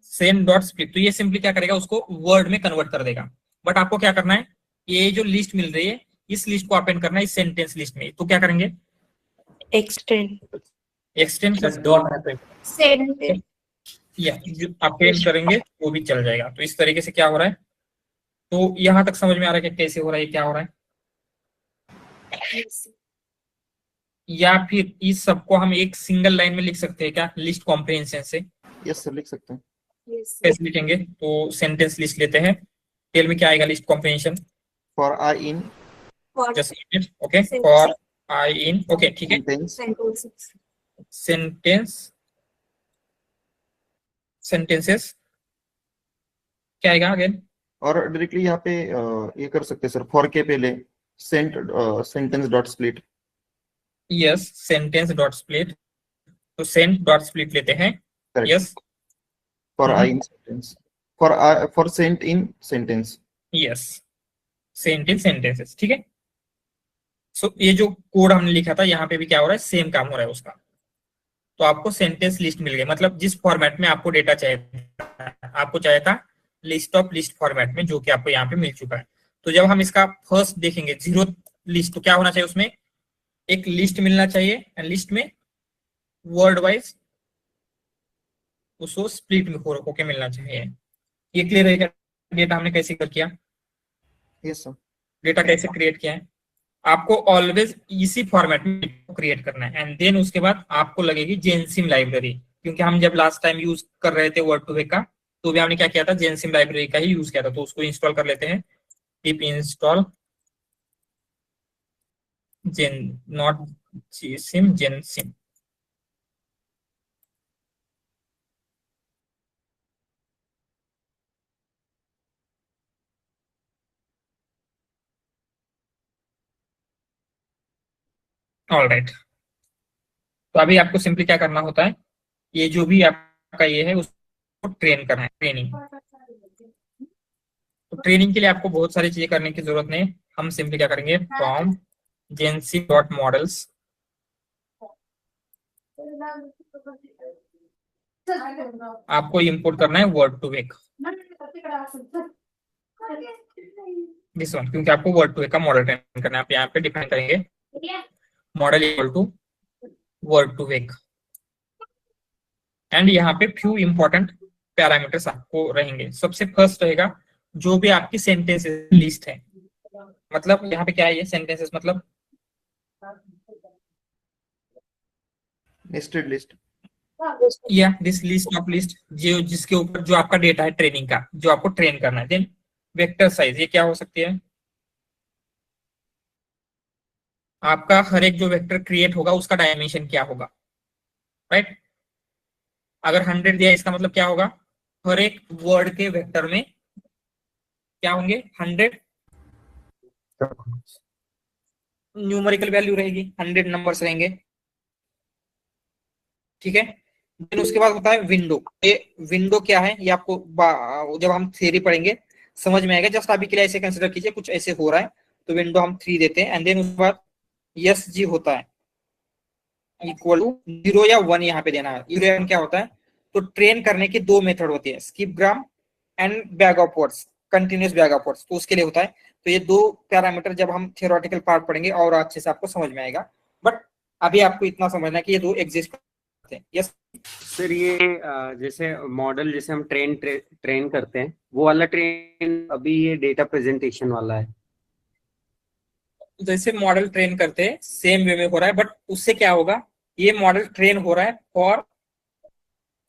सेंट डॉट स्प्लिट। तो ये सिंपली क्या करेगा, उसको वर्ड में कन्वर्ट कर देगा। बट आपको क्या करना है, ये जो लिस्ट मिल रही है इस लिस्ट को अपेंड करना है इस सेंटेंस लिस्ट में। तो क्या करेंगे? एक्सटेंड डॉट या अपेंड करेंगे वो भी चल जाएगा। तो इस तरीके से क्या हो रहा है, तो यहां तक समझ में आ रहा है कि कैसे हो रहा है, क्या हो रहा है? या फिर इस सबको हम एक सिंगल लाइन में लिख सकते हैं क्या, लिस्ट कॉम्प्रिहेंशन से? यस सर, लिख सकते हैं। कैसे लिखेंगे? तो सेंटेंस लिस्ट लेते हैं, टेल में क्या आएगा list comprehension? For i in just okay, for i in, okay ठीक है, सेंटेंसेस क्या आएगा अगेन? और डायरेक्टली यहाँ पे ये कर सकते हैं सर, फॉर के पहले sentence dot split. Yes, sentence dot split. तो सेंट डॉट स्प्लिट लेते हैं, yes, for i in sentence, for sent in sentence, yes, sent in sentences, ठीक है। सो ये जो कोड हमने लिखा था यहाँ पे भी क्या हो रहा है, सेम काम हो रहा है उसका। तो आपको सेंटेंस लिस्ट मिल गई, मतलब जिस फॉर्मेट में आपको डेटा चाहिए, आपको चाहिए था लिस्ट ऑफ लिस्ट फॉर्मेट में, जो कि आपको यहाँ पे मिल चुका है। तो जब हम इसका फर्स्ट देखेंगे जीरो लिस्ट, तो क्या होना चाहिए उसमें? एक लिस्ट मिलना चाहिए, एंड लिस्ट में वर्ड वाइज उसको स्प्लिट में होके मिलना चाहिए। ये क्लियर है क्या? डेटा हमने कैसे किया, यस सर। डेटा कैसे क्रिएट किया है? आपको ऑलवेज इसी फॉर्मेट में क्रिएट करना है, एंड देन उसके बाद आपको लगेगी जेनसिम लाइब्रेरी। क्योंकि हम जब लास्ट टाइम यूज कर रहे थे वर्ड टू वेक का, तो भी हमने क्या किया था, जेनसिम लाइब्रेरी का ही यूज किया था। तो उसको इंस्टॉल कर लेते हैं, pip install gen, not gensim, gensim. All right. तो अभी आपको सिंपली क्या करना होता है, ये जो भी आपका ये है उसको ट्रेन करना है, ट्रेनिंग। तो ट्रेनिंग के लिए आपको बहुत सारी चीजें करने की जरूरत नहीं, हम सिंपली क्या करेंगे, फ्रॉम जेनसिम डॉट मॉडल्स, आपको इंपोर्ट करना है word to vec, this one, क्योंकि आपको वर्ड टू वेक का मॉडल ट्रेन करना है। आप यहाँ पे डिफाइन करेंगे model equal to word to vec, and यहाँ पे फ्यू इंपॉर्टेंट पैरामीटर्स आपको रहेंगे। सबसे फर्स्ट रहेगा जो भी आपकी सेंटेंसेस लिस्ट है, मतलब यहाँ पे क्या है, ये सेंटेंसेस मतलब नेस्टेड लिस्ट। या दिस लिस्ट ऑफ लिस्ट जो जिसके ऊपर जो आपका डेटा है ट्रेनिंग का, जो आपको ट्रेन करना है। देन वेक्टर साइज, ये क्या हो सकती है? आपका हर एक जो वेक्टर क्रिएट होगा उसका डायमेंशन क्या होगा, राइट? अगर 100 दिया इसका मतलब क्या होगा? हर एक वर्ड के वेक्टर में क्या होंगे? 100 न्यूमेरिकल वैल्यू रहेगी, 100 नंबर्स रहेंगे, ठीक है। देन उसके बाद होता है विंडो। ये विंडो क्या है ये आपको जब हम थ्योरी पढ़ेंगे समझ में आएगा। जस्ट अभी के लिए ऐसे कंसिडर कीजिए कुछ ऐसे हो रहा है तो विंडो हम 3 देते हैं। एंड देन उसके बाद यस जी होता है इक्वल टू 0 या 1 यहाँ पे देना है। 0 या 1 क्या होता है? तो ट्रेन करने की 2 मेथड होती है, skip gram and bag of words, continuous bag of words. तो उसके लिए होता है, तो ये 2 पैरामीटर जब हम थियोरेटिकल पार्ट पढ़ेंगे और अच्छे से आपको समझ में आएगा। बट अभी आपको इतना समझना है कि ये 2 एग्जिस्ट करते हैं। यस सर ये जैसे मॉडल जैसे हम ट्रेन करते हैं वो वाला ट्रेन, अभी ये डेटा प्रेजेंटेशन वाला है। जैसे मॉडल ट्रेन करते हैं सेम वे में हो रहा है, बट उससे क्या होगा? ये मॉडल ट्रेन हो रहा है for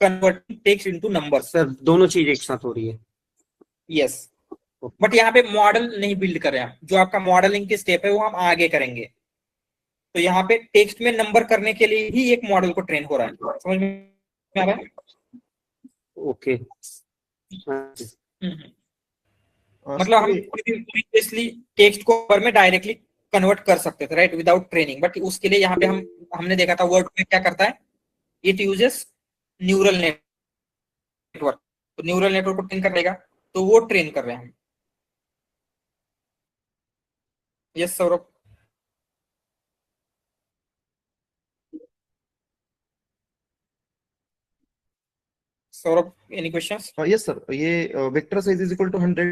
converting text into numbers. Sir दोनों चीज एक साथ हो रही है। यस, बट यहाँ पे मॉडल नहीं बिल्ड कर रहे हैं, जो आपका मॉडलिंग की स्टेप है वो हम आगे करेंगे। तो यहाँ पे टेक्स्ट में नंबर करने के लिए ही एक मॉडल को ट्रेन हो रहा है, समझ में आ रहा है? ओके। मतलब हम प्रीवियसली टेक्स्ट को नंबर में डायरेक्टली कन्वर्ट कर सकते थे, राइट, विदाउट ट्रेनिंग। बट उसके लिए यहाँ पे हमने देखा था वर्ड में क्या करता है, इट यूजेस न्यूरल नेटवर्क। तो न्यूरल नेटवर्क को ट्रेन कर लेगा, तो वो ट्रेन कर रहे हैं हम। Yes Saurabh. Saurabh any questions? Yes sir, ये vector size is equal to 100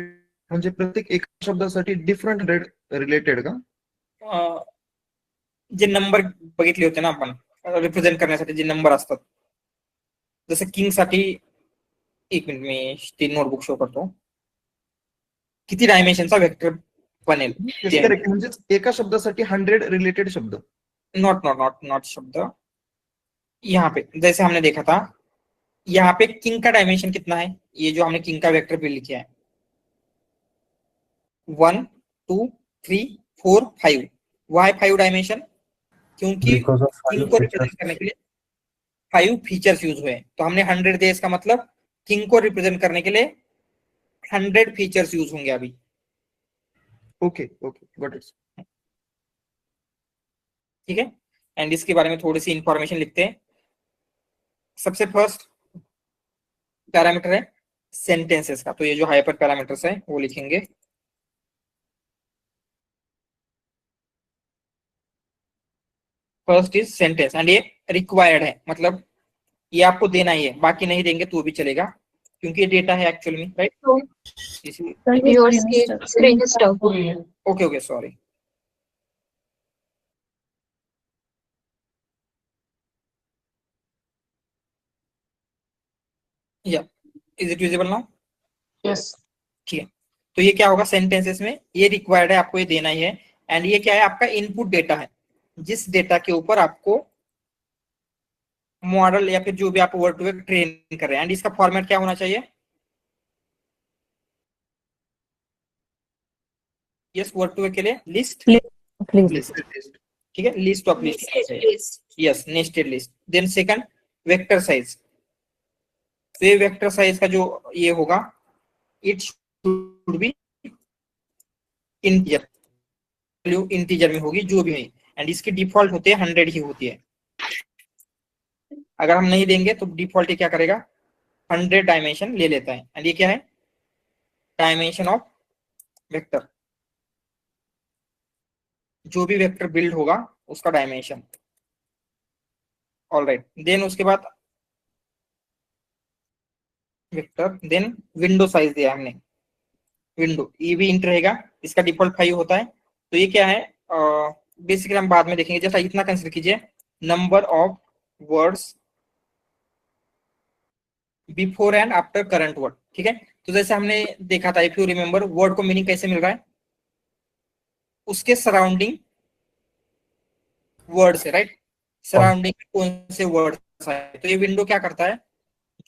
म्हणजे प्रत्येक एक शब्दासाठी डिफरंट रिलेटेड का? जे नंबर बघितले होते ना आपण रिप्रेझेंट करण्यासाठी जे नंबर असतात, जसं किंग साठी, एक मिनिट मी ती नोटबुक शो करतो, किती डायमेन्शनचा वेक्टर बनेल। करेक्ट, म्हणजे एका शब्दासाठी 100 रिलेटेड शब्द। नॉट शब्द। यहाँ पे जैसे हमने देखा था, यहाँ पे किंग का डायमेंशन कितना है? ये जो हमने किंग का वेक्टर बिल्ड किया है 1 2 3 4 5, वाई 5 डायमेंशन? क्योंकि Because of किंग 5 को features. रिप्रेजेंट करने के लिए 5 फीचर्स यूज हुए। तो हमने 100 दिया, इसका मतलब किंग को रिप्रेजेंट करने के लिए 100 फीचर्स यूज होंगे अभी। Okay okay, got it. ठीक है, एंड इसके बारे में थोड़ी सी इंफॉर्मेशन लिखते हैं। सबसे फर्स्ट पैरामीटर है सेंटेंसेस का, तो ये जो हाइपर पैरामीटर्स है वो लिखेंगे। फर्स्ट इज सेंटेंस, एंड ये रिक्वायर्ड है, मतलब ये आपको देना ही है, बाकी नहीं देंगे तो भी चलेगा क्योंकि ये डेटा है एक्चुअल में, right? Your screen is stuck. Okay sorry. या is it visible now? Yes. ठीक है, तो ये क्या होगा सेंटेंसेस में, ये रिक्वायर्ड है, आपको ये देना ही है। एंड ये क्या है? आपका इनपुट डेटा है, जिस डेटा के ऊपर आपको मॉडल या फिर जो भी आप वर्ड टू वर्ड ट्रेन कर रहे हैं। एंड इसका फॉर्मेट क्या होना चाहिए? यस, वर्ड टू वर्ड के लिए लिस्ट, ठीक है, list of list, yes, nested list. Then second vector size, तो ये वेक्टर साइज का जो ये होगा, it should be integer, value integer में होगी जो भी है। एंड इसकी डिफॉल्ट होते हैं 100 ही होती है। अगर हम नहीं देंगे तो डिफॉल्ट ये क्या करेगा? 100 डायमेंशन ले लेता है। एंड ये क्या है? डायमेंशन ऑफ वेक्टर, जो भी वेक्टर बिल्ड होगा उसका डायमेंशन। ऑलराइट, देन उसके बाद वेक्टर, देन विंडो साइज दिया हमने, विंडो ये भी इंट रहेगा, इसका डिफॉल्ट 5 होता है। तो ये क्या है? बेसिकली हम बाद में देखेंगे, जैसा इतना कंसीडर कीजिए, number of words before and after current word, ठीक है। तो जैसे हमने देखा था, इफ यू रिमेंबर, वर्ड को मीनिंग कैसे मिल रहा है? उसके सराउंडिंग वर्ड से, राइट? सराउंडिंग कौन से वर्ड है। तो ये विंडो क्या करता है,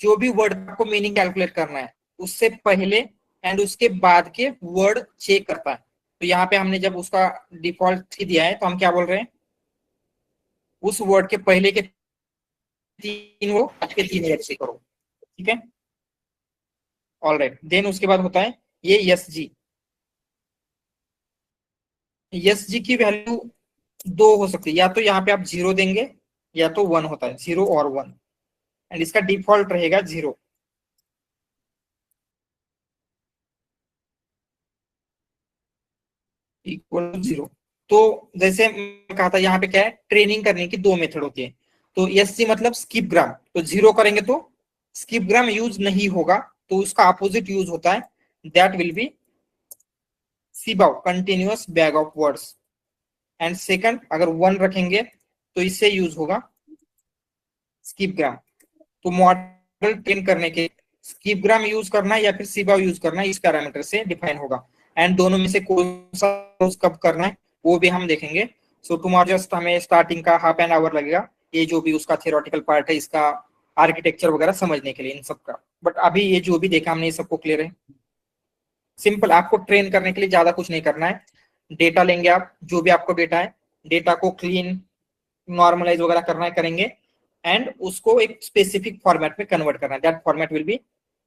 जो भी वर्ड आपको मीनिंग कैलकुलेट करना है उससे पहले एंड उसके बाद के वर्ड चेक करता है। तो यहाँ पे हमने जब उसका डिफॉल्ट दिया है तो हम क्या बोल रहे हैं, उस वर्ड के पहले के 3 वो आज के 3 वर्ड से करो, ठीक है। ऑल राइट, देन उसके बाद होता है ये यस जी। यस जी की वैल्यू 2 हो सकती है, या तो यहाँ पे आप 0 देंगे या तो 1 होता है, 0 और 1, एंड इसका डिफॉल्ट रहेगा 0। इक्वल 0। तो जैसे मैं कहा था यहाँ पे क्या है, ट्रेनिंग करने की 2 मेथड होती है। तो यस जी मतलब स्किप ग्राम, तो 0 करेंगे तो स्किप ग्राम यूज नहीं होगा, तो उसका अपोजिट यूज होता है, दैट विल बी सीबाउ, continuous bag of words. And second अगर 1 रखेंगे तो इससे यूज होगा स्किप ग्राम। तो मॉडल ट्रेन करने के स्किप ग्राम यूज करना है या फिर सीबाउ यूज करना है, इस पैरामीटर से डिफाइन होगा। एंड दोनों में से कौन सा यूज कब करना है वो भी हम देखेंगे। सो टुमारो जस्ट हमें स्टार्टिंग का हाफ एन आवर लगेगा, ये जो भी उसका थियोरेटिकल पार्ट है इसका आर्किटेक्चर वगैरह समझने के लिए इन सब का। बट अभी ये जो भी देखा हमने ये सबको क्लियर है। सिंपल, आपको ट्रेन करने के लिए ज्यादा कुछ नहीं करना है। डेटा लेंगे आप, जो भी आपको डेटा है, डेटा को क्लीन नॉर्मलाइज वगैरह करना है, करेंगे, एंड उसको एक स्पेसिफिक फॉर्मेट में कन्वर्ट करना है। That format will be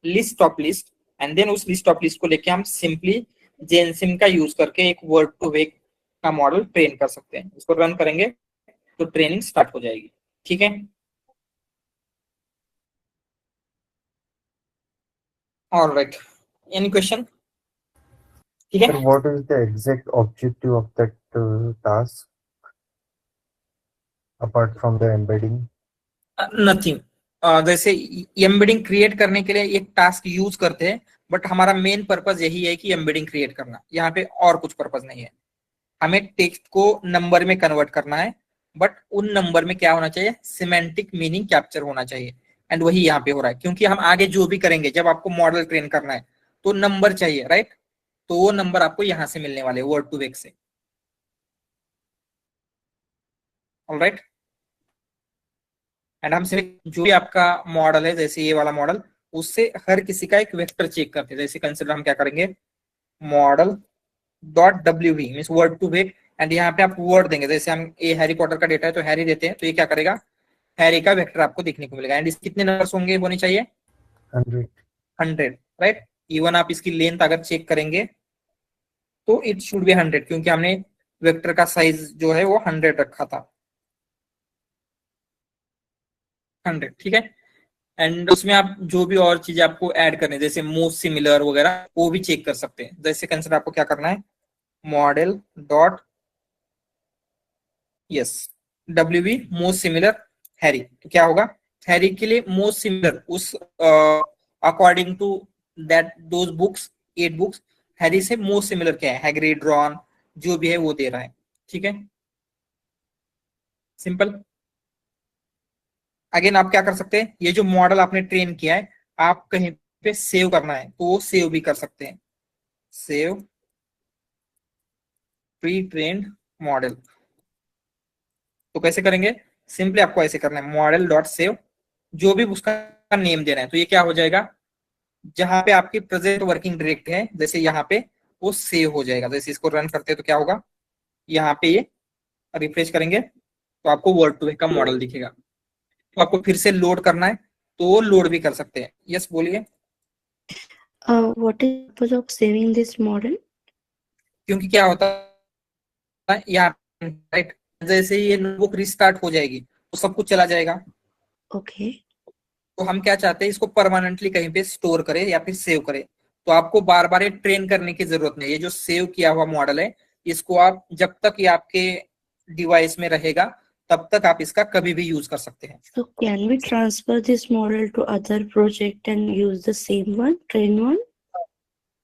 list of list, and then उस लिस्ट ऑफ लिस्ट को लेके हम सिंपली जेनसिम का यूज करके एक वर्ड टू वेक का मॉडल ट्रेन कर सकते हैं। उसको रन करेंगे तो ट्रेनिंग स्टार्ट हो जाएगी, ठीक है। Alright, any question? ठीक है। Sir, what is the exact objective of that task apart from the embedding? Nothing. जैसे एम्बेडिंग क्रिएट करने के लिए एक टास्क यूज करते हैं, बट हमारा मेन पर्पस यही है कि एम्बेडिंग क्रिएट करना, यहाँ पे और कुछ पर्पस नहीं है। हमें टेक्स्ट को नंबर में कन्वर्ट करना है, बट उन नंबर में क्या होना चाहिए, सिमेंटिक मीनिंग कैप्चर होना चाहिए, एंड वही यहाँ पे हो रहा है। क्योंकि हम आगे जो भी करेंगे, जब आपको मॉडल ट्रेन करना है तो नंबर चाहिए, राइट। तो वो नंबर आपको यहाँ से मिलने वाले वर्ड टू वेक से। ऑलराइट, एंड हम सिर्फ जो भी आपका मॉडल है, जैसे ये वाला मॉडल, उससे हर किसी का एक वेक्टर चेक करते हैं। जैसे कंसिडर हम क्या करेंगे, model dot wv means word to vec, and यहाँ पे आप वर्ड देंगे। जैसे हम ये हैरी पॉटर का डेटा है तो हैरी देते हैं, तो ये क्या करेगा, हैरी का वेक्टर आपको देखने को मिलेगा। एंड इसके कितने नंबर्स होंगे, होने चाहिए 100, राइट। इवन आप इसकी लेंथ अगर चेक करेंगे तो इट शुड बी 100, क्योंकि हमने वेक्टर का साइज जो है वो 100 रखा था, 100, ठीक है। एंड उसमें आप जो भी और चीजें आपको ऐड करनी है, जैसे मोस्ट सिमिलर वगैरह, वो भी चेक कर सकते हैं। जैसे कंसिडर आपको क्या करना है, model dot yes wv most similar Harry, तो क्या होगा, हैरी के लिए मोस्ट सिमिलर उस according to that those books 8 books, Harry से मोस्ट सिमिलर क्या है, हैग्रिड, रॉन, जो भी है वो दे रहा है, ठीक है। सिंपल। अगेन आप क्या कर सकते हैं, ये जो मॉडल आपने ट्रेन किया है, आप कहीं पे सेव करना है तो वो सेव भी कर सकते हैं, सेव प्री ट्रेन्ड मॉडल। तो कैसे करेंगे, सिंपली आपको ऐसे करना है, मॉडल डॉट सेव, जो भी उसका नेम देना है, तो ये क्या हो जाएगा, जहां पे आपकी प्रेजेंट वर्किंग डायरेक्ट है, जैसे यहाँ पे वो सेव हो जाएगा। जैसे इसको रन करते हैं तो क्या होगा, यहाँ पे ये रिफ्रेश करेंगे तो आपको वर्ड टू वेक का मॉडल दिखेगा। तो आपको फिर से लोड करना है तो लोड भी कर सकते हैं। यस बोलिए। What is the purpose of saving this model? क्योंकि क्या होता है यहाँ, राइट, जैसे ये नोटबुक रिस्टार्ट हो जाएगी तो सब कुछ चला जाएगा। Okay. तो हम क्या चाहते हैं, इसको परमानेंटली कहीं पे स्टोर करें या फिर सेव करें। तो आपको बार बार ये ट्रेन करने की जरूरत नहीं है। ये जो सेव किया हुआ मॉडल है, इसको आप जब तक ये आपके डिवाइस में रहेगा तब तक आप इसका कभी भी यूज कर सकते हैं। So can we transfer this model to other project and use the same one, train one?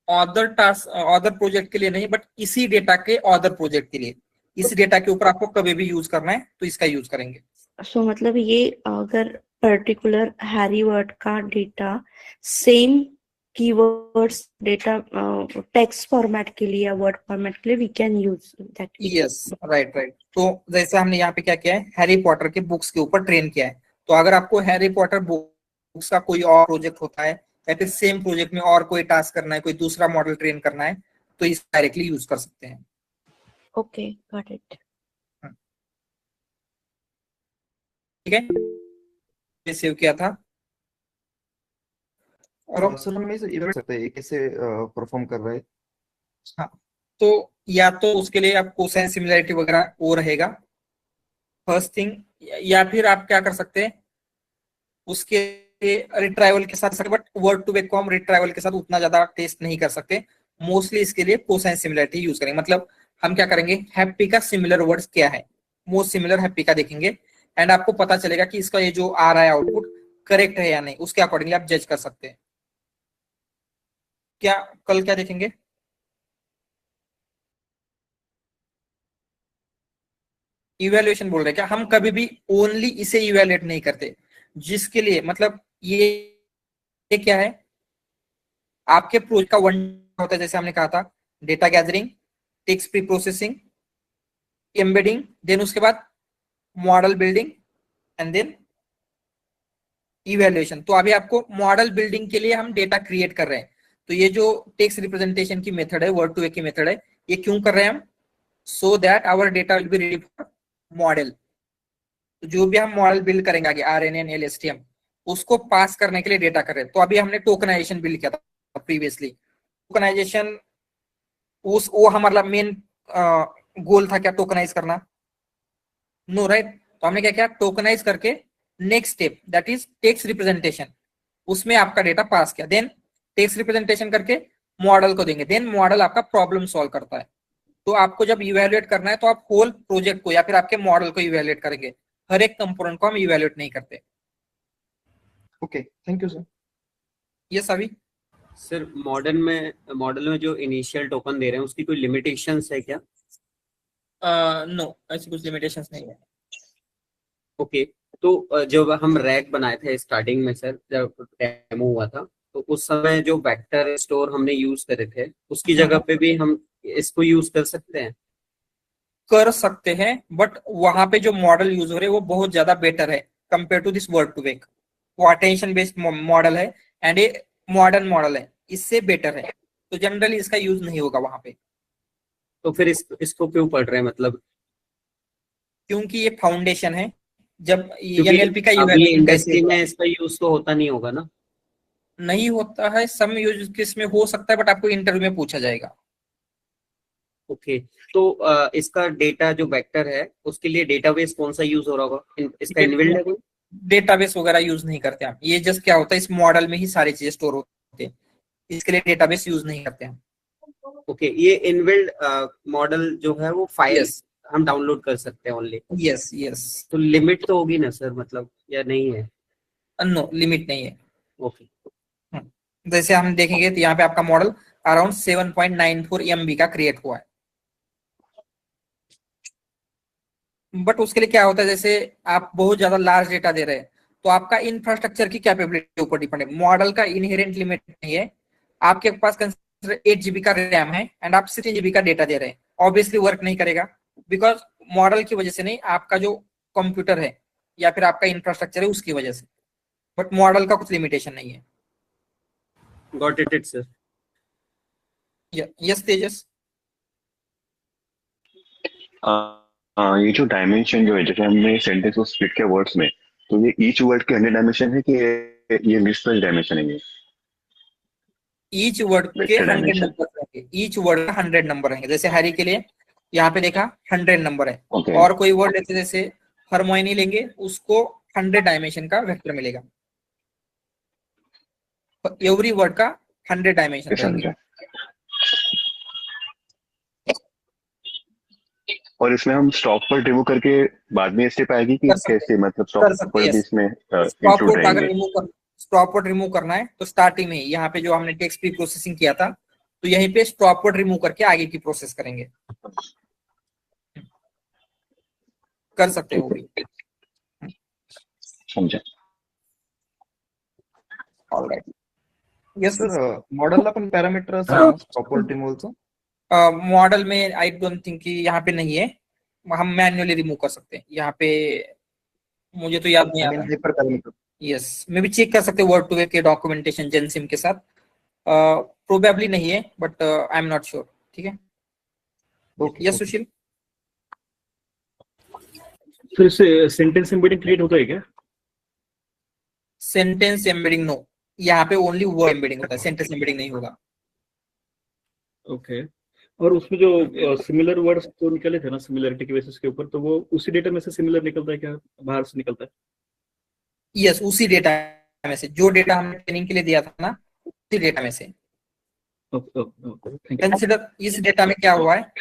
Other task, other project के लिए नहीं, बट इसी डेटा के अदर प्रोजेक्ट के लिए, इस डेटा के ऊपर आपको कभी भी यूज करना है तो इसका यूज करेंगे। So मतलब ये अगर पर्टिकुलर हैरी वर्ड का data same keywords data text format के लिए या वर्ड फॉर्मेट के लिए we can use that. Yes, right right. तो जैसे हमने यहाँ पे क्या किया है, हैरी पॉटर के बुक्स के ऊपर ट्रेन किया है, तो अगर आपको हैरी पॉटर बुक्स का कोई और प्रोजेक्ट होता है या फिर सेम प्रोजेक्ट में और कोई टास्क करना है, कोई दूसरा मॉडल ट्रेन करना है, तो इस डायरेक्टली यूज कर सकते हैं। Okay, got it. ठीक है, ये सेव किया था। और सर हम इसे इवेलुएट सकते हैं ये कैसे परफॉर्म कर रहा है। हाँ, तो या तो उसके लिए आप कोसाइन सिमिलरिटी वगैरह वो रहेगा फर्स्ट थिंग, या फिर आप क्या कर सकते हैं उसके रिट्राइवल के साथ, बट वर्ड टू वेक को हम रिट्राइवल के साथ उतना ज्यादा टेस्ट नहीं कर सकते। मोस्टली इसके लिए कोसाइन सिमिलरिटी यूज करेंगे। मतलब हम क्या करेंगे, हैप्पी का सिमिलर वर्ड्स क्या है, मोस्ट सिमिलर हैप्पी का देखेंगे एंड आपको पता चलेगा कि इसका ये जो आ रहा है आउटपुट करेक्ट है या नहीं, उसके अकॉर्डिंगली आप जज कर सकते हैं। क्या कल क्या देखेंगे, इवेल्युएशन बोल रहे हैं क्या, हम कभी भी ओनली इसे इवेल्युएट नहीं करते, जिसके लिए मतलब ये क्या है, आपके प्रोजेक्ट का वन होता है, जैसे हमने कहा था data gathering, text pre processing, embedding, then उसके बाद model building and then evaluation. तो अभी आपको मॉडल बिल्डिंग के लिए हम डेटा क्रिएट कर रहे हैं, तो ये जो टेक्स्ट रिप्रेजेंटेशन की मेथड है, वर्ड टू वेक की मेथड है, ये क्यों कर रहे हैं हम, so that our data will be ready for model. तो जो भी हम मॉडल बिल्ड करेंगे आगे RNN LSTM, उसको पास करने के लिए डेटा कर रहे हैं। तो अभी हमने टोकनाइजेशन बिल्ड किया था प्रीवियसली, टोकनाइजेशन वो हमारा मेन गोल था क्या, टोकनाइज करना, नो राइट। तो हमने क्या किया, टोकनाइज करके next step that is text representation, उसमें आपका डेटा पास किया, देन टेक्स्ट रिप्रेजेंटेशन करके मॉडल को देंगे, देन मॉडल आपका प्रॉब्लम सॉल्व करता है। तो आपको जब इवेल्युएट करना है तो आप होल प्रोजेक्ट को या फिर आपके मॉडल को इवेल्युएट करेंगे, हर एक कंपोनेंट को हम इवेल्युएट नहीं करते। Okay, thank you sir. ये सभी सर मॉडल में जो इनिशियल टोकन दे रहे हैं उसकी कोई लिमिटेशंस है क्या? नो, ऐसी कुछ लिमिटेशंस नहीं है। ओके, तो जब हम रैक बनाए थे स्टार्टिंग में सर, जब डेमो हुआ था, तो उस समय जो वेक्टर स्टोर हमने यूज करे थे उसकी जगह पे भी हम इसको यूज कर सकते हैं? कर सकते हैं, बट वहां पे जो मॉडल यूज हो रहे हैं वो बहुत ज्यादा बेटर है compare to this word to vec. वो अटेंशन बेस्ड मॉडल है एंड ये मॉडर्न मॉडल है, इससे बेटर है, तो जनरली इसका यूज नहीं होगा वहां पे। तो फिर इसको क्यों पढ़ रहे हैं, मतलब क्योंकि ये फाउंडेशन है, जब क्योंकि NLP का अभी इवैल्यूएशन कैसे इंडस्ट्री होगा? में इसका यूज तो होता नहीं होगा ना? नहीं होता है, सम यूज केस में हो सकता है, बट आपको इंटरव्यू में पूछा जाएगा। ओके, तो इसका डेटा जो वेक्टर है उसके लिए डेटाबेस कौन सा यूज हो रहा होगा? इसका इनबिल्ट है कोई? डेटाबेस वगैरह यूज नहीं करते हम, ये जस्ट क्या होता है, इस मॉडल में ही सारी चीजें स्टोर होती है, इसके लिए डेटाबेस यूज नहीं करते हम। ओके, ये इनबिल्ट मॉडल जो है वो फाइल यस हम डाउनलोड कर सकते हैं ओनली? यस यस, तो लिमिट तो होगी ना सर, मतलब या नहीं है? नो लिमिट नहीं है। ओके, जैसे हम देखेंगे तो यहाँ पे आपका मॉडल अराउंड 7.94 MB का क्रिएट हुआ है, बट उसके लिए क्या होता है, जैसे आप बहुत ज्यादा लार्ज डेटा दे रहे हैं तो आपका इंफ्रास्ट्रक्चर की कैपेबिलिटी के ऊपर डिपेंड है। मॉडल का इनहेरेंट लिमिट नहीं है, आपके पास 8 GB का रैम है एंड आप 16 GB का डेटा दे रहे हैं, ऑब्वियसली वर्क नहीं करेगा, बिकॉज मॉडल की वजह से नहीं, आपका जो कंप्यूटर है या फिर आपका इंफ्रास्ट्रक्चर है उसकी वजह से, बट मॉडल का कुछ लिमिटेशन नहीं है। Got it sir. यस तेजस। ये जो डायमेंशन जो है, जैसे हमने सेंटेंस को स्प्लिट किया वर्ड्स में, तो ये ईच वर्ड के 100 डायमेंशन है कि ये मिसमैच डायमेंशन है? ये ईच वर्ड के Vector 100 dimension. नंबर रहेंगे, ईच वर्ड का 100 नंबर रहेंगे। जैसे हैरी के लिए यहाँ पे देखा 100 नंबर है, Okay. और कोई वर्ड लेते जैसे हरमोनी लेंगे, उसको 100 डायमेंशन का वेक्टर मिलेगा। एवरी वर्ड का 100 डायमेंशन रहेंगे। समझा। और इसमें हम स्टॉप वर्ड रिमूव करके बाद में स्टेप आएगी कि कर सकते कैसे, मतलब कर स्टॉप सकते वर्ड भी हैं। इसमें स्टॉप इंक्लूड वर्ड अगर रहेंगे? स्टॉप वर्ड रिमूव करना है तो स्टार्टिंग में यहाँ पे जो हमने टेक्स्ट प्री प्रोसेसिंग किया था, तो यहीं पे स्टॉप वर्ड रिमूव करके आगे की प्रोसेस करेंगे, कर सकते हो भी। समझा। ऑलराइट, यस सर मॉडलला पण पॅरामीटर असेल ना स्टॉप वर्ड रिमूव्हलचं? मॉडल में आई डोंट थिंक कि यहाँ पे नहीं है, हम मैन्युअली रिमूव कर सकते हैं। यहाँ पे मुझे तो याद नहीं आ I mean रहा। hyperparameter. यस, मैं भी चेक कर सकते वर्ड टू वे के डॉक्यूमेंटेशन जेनसिम के साथ, प्रोबेबली नहीं है but I am not sure. ठीक है, Okay, यस okay. सुशील। फिर से सेंटेंस एम्बेडिंग क्रिएट होता है क्या? सेंटेंस एम्बेडिंग नो, यहाँ पे ओनली वर्ड एम्बेडिंग होता है, सेंटेंस एम्बेडिंग नहीं होगा। ओके। और उसमें जो सिमिलर वर्ड्स तो निकले थे ना सिमिलरिटी के बेसिस के ऊपर, तो वो उसी डेटा में से सिमिलर निकलता है क्या, बाहर से निकलता है? यस, उसी डेटा में से, जो डेटा हमने ट्रेनिंग के लिए दिया था ना, उसी डेटा में से। Okay okay okay, thank you. Consider, इस डेटा में क्या हुआ है,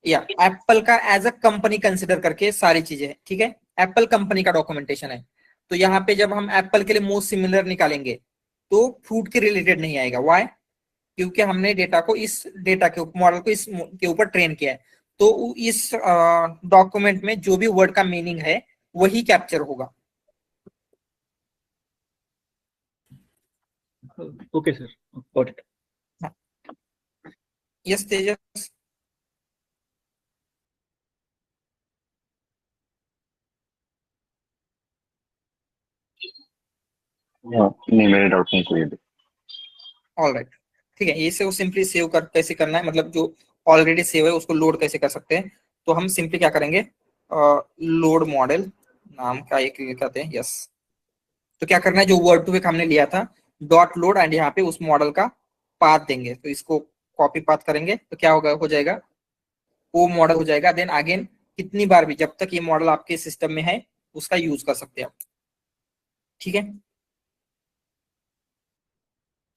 या एप्पल का एज अ कंपनी कंसिडर करके सारी चीजें हैं। ठीक है, एप्पल कंपनी का डॉक्यूमेंटेशन है, तो यहाँ पे जब हम एप्पल के लिए मोस्ट सिमिलर निकालेंगे तो फ्रूट के रिलेटेड नहीं आएगा। व्हाई? क्योंकि हमने डेटा को, इस डेटा के मॉडल को इस के ऊपर ट्रेन किया है, तो इस डॉक्यूमेंट में जो भी वर्ड का मीनिंग है वही कैप्चर होगा। Okay sir, got it. Yes Tejas. हाँ, नहीं मेरे डाउट नहीं कोई भी। ऑलराइट, ठीक है, इसे वो सिंपली सेव कर कैसे करना है, मतलब जो ऑलरेडी सेव है उसको लोड कैसे कर सकते हैं। तो हम सिंपली क्या करेंगे, लोड मॉडल नाम का एक कहते हैं, यस। तो क्या करना है, जो वर्ड टू वे हमने लिया था डॉट लोड, एंड यहाँ पे उस मॉडल का पाथ देंगे, तो इसको कॉपी पाथ करेंगे तो क्या होगा, हो जाएगा वो मॉडल हो जाएगा। देन अगेन कितनी बार भी जब तक ये मॉडल आपके सिस्टम में है उसका यूज कर सकते हैं आप। ठीक है,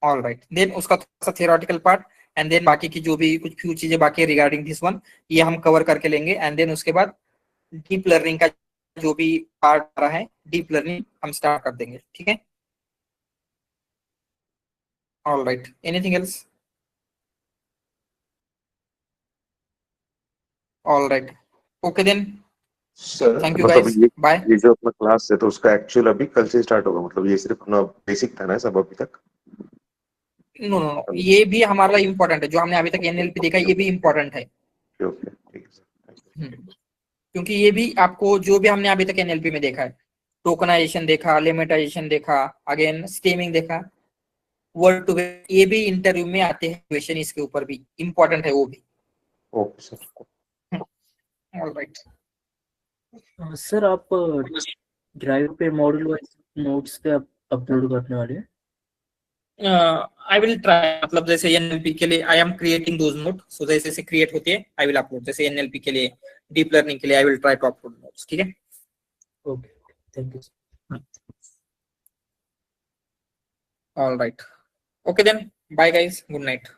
ऑल राइट। देन उसका थोड़ा सा थियोरेटिकल पार्ट, एंड देन बाकी की जो भी कुछ फ्यू चीजें बाकी है रिगार्डिंग दिस वन, ये हम कवर करके लेंगे। एंड देन उसके बाद डीप लर्निंग का जो भी पार्ट आ रहा है, डीप लर्निंग हम स्टार्ट कर देंगे। ठीक है, all right, anything else? All right, okay then, sir thank you मतलब गाइस, बाय। ये जो अपना क्लास है तो उसका एक्चुअल अभी कल से स्टार्ट होगा, मतलब ये सिर्फ अपना बेसिक था ना सब अभी तक? नो नो नो, ये भी हमारा इम्पोर्टेंट है, जो हमने अभी तक एनएलपी देखा ये भी इम्पोर्टेंट है। ओके ठीक है सर। क्योंकि ये भी आपको, जो भी हमने अभी तक एनएलपी में देखा है, टोकनाइजेशन देखा, लिमिटाइजेशन देखा, अगेन स्टेमिंग देखा, वर्ड टू वर्ड, ये भी इंटरव्यू में आते हैं क्वेश्चन, इसके ऊपर भी इम्पोर्टेंट है वो भी। Okay sir. ऑलराइट, सर आप ड्राइव पे मॉडल वाइज नोट्स पे अपलोड करने वाले हैं? आई विल ट्राई, मतलब जैसे एनएलपी के लिए I am creating those note, so जैसे जैसे क्रिएट होती है आई विल अपलोड। जैसे एनएलपी के लिए, डीप लर्निंग के लिए I will try to upload notes. ठीक है, okay, thank you. Alright, okay then, bye guys, good night.